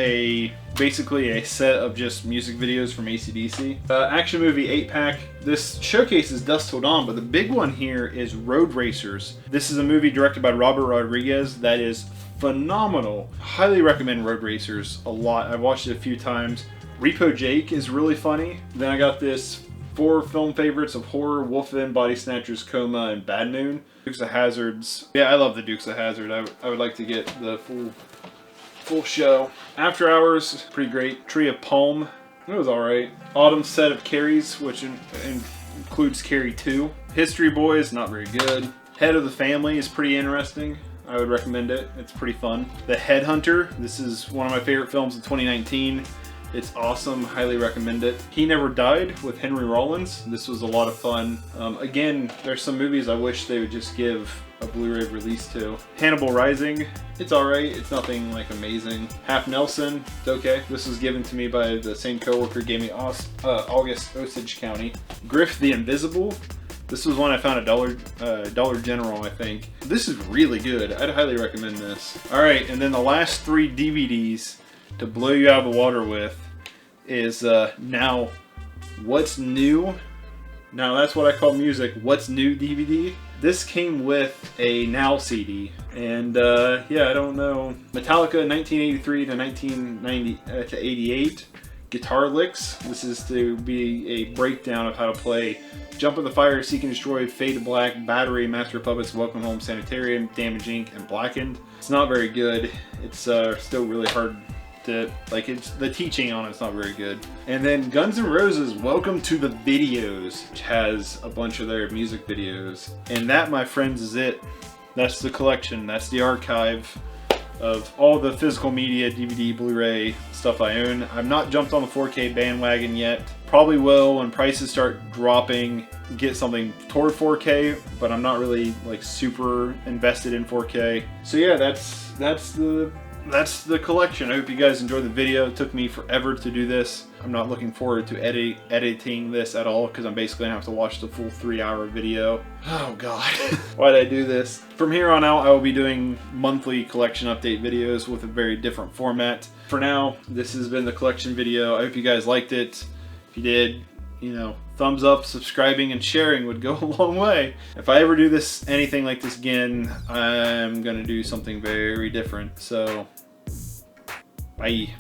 basically a set of just music videos from AC/DC. Action movie 8-pack. This showcases Dusk Till Dawn, but the big one here is Road Racers. This is a movie directed by Robert Rodriguez that is phenomenal. Highly recommend Road Racers a lot. I've watched it a few times. Repo Jake is really funny. Then I got this 4 film favorites of horror: Wolfen, Body Snatchers, Coma, and Bad Moon. Dukes of Hazzards. Yeah, I love the Dukes of Hazzard. I would like to get the full show. After Hours, pretty great. Tree of Palm, it was alright. Autumn's set of Carries, which includes Carrie 2. History Boys, not very good. Head of the Family is pretty interesting. I would recommend it. It's pretty fun. The Headhunter. This is one of my favorite films of 2019. It's awesome, highly recommend it. He Never Died with Henry Rollins. This was a lot of fun. Again, there's some movies I wish they would just give a Blu-ray release to. Hannibal Rising, it's alright, it's nothing like amazing. Half Nelson, it's okay. This was given to me by the same coworker gave me August Osage County. Griff the Invisible. This was one I found at Dollar General, I think. This is really good. I'd highly recommend this. Alright, and then the last 3 DVDs to blow you out of the water with is Now What's New. Now that's what I call music, What's New DVD. This came with a Now CD, and yeah, I don't know. Metallica 1983 to 1990 to 88. Guitar licks. This is to be a breakdown of how to play Jump in the Fire, Seek and Destroy, Fade to Black, Battery, Master of Puppets, Welcome Home, Sanitarium, Damage Inc., and Blackened. It's not very good. It's still really hard to, like, it's the teaching on it's not very good. And then Guns N' Roses Welcome to the Videos, which has a bunch of their music videos. And that, my friends, is it. That's the collection. That's the archive of all the physical media, DVD, Blu-ray stuff I own. I've not jumped on the 4K bandwagon yet. Probably will when prices start dropping, get something toward 4K, but I'm not really like super invested in 4K. So yeah, that's the collection. I hope you guys enjoyed the video. It took me forever to do this. I'm not looking forward to editing this at all because I'm basically gonna have to watch the full 3-hour video. Oh god. Why did I do this? From here on out, I will be doing monthly collection update videos with a very different format. For now, this has been the collection video. I hope you guys liked it. If you did, you know, thumbs up, subscribing, and sharing would go a long way. If I ever do anything like this again, I'm gonna do something very different. So, bye.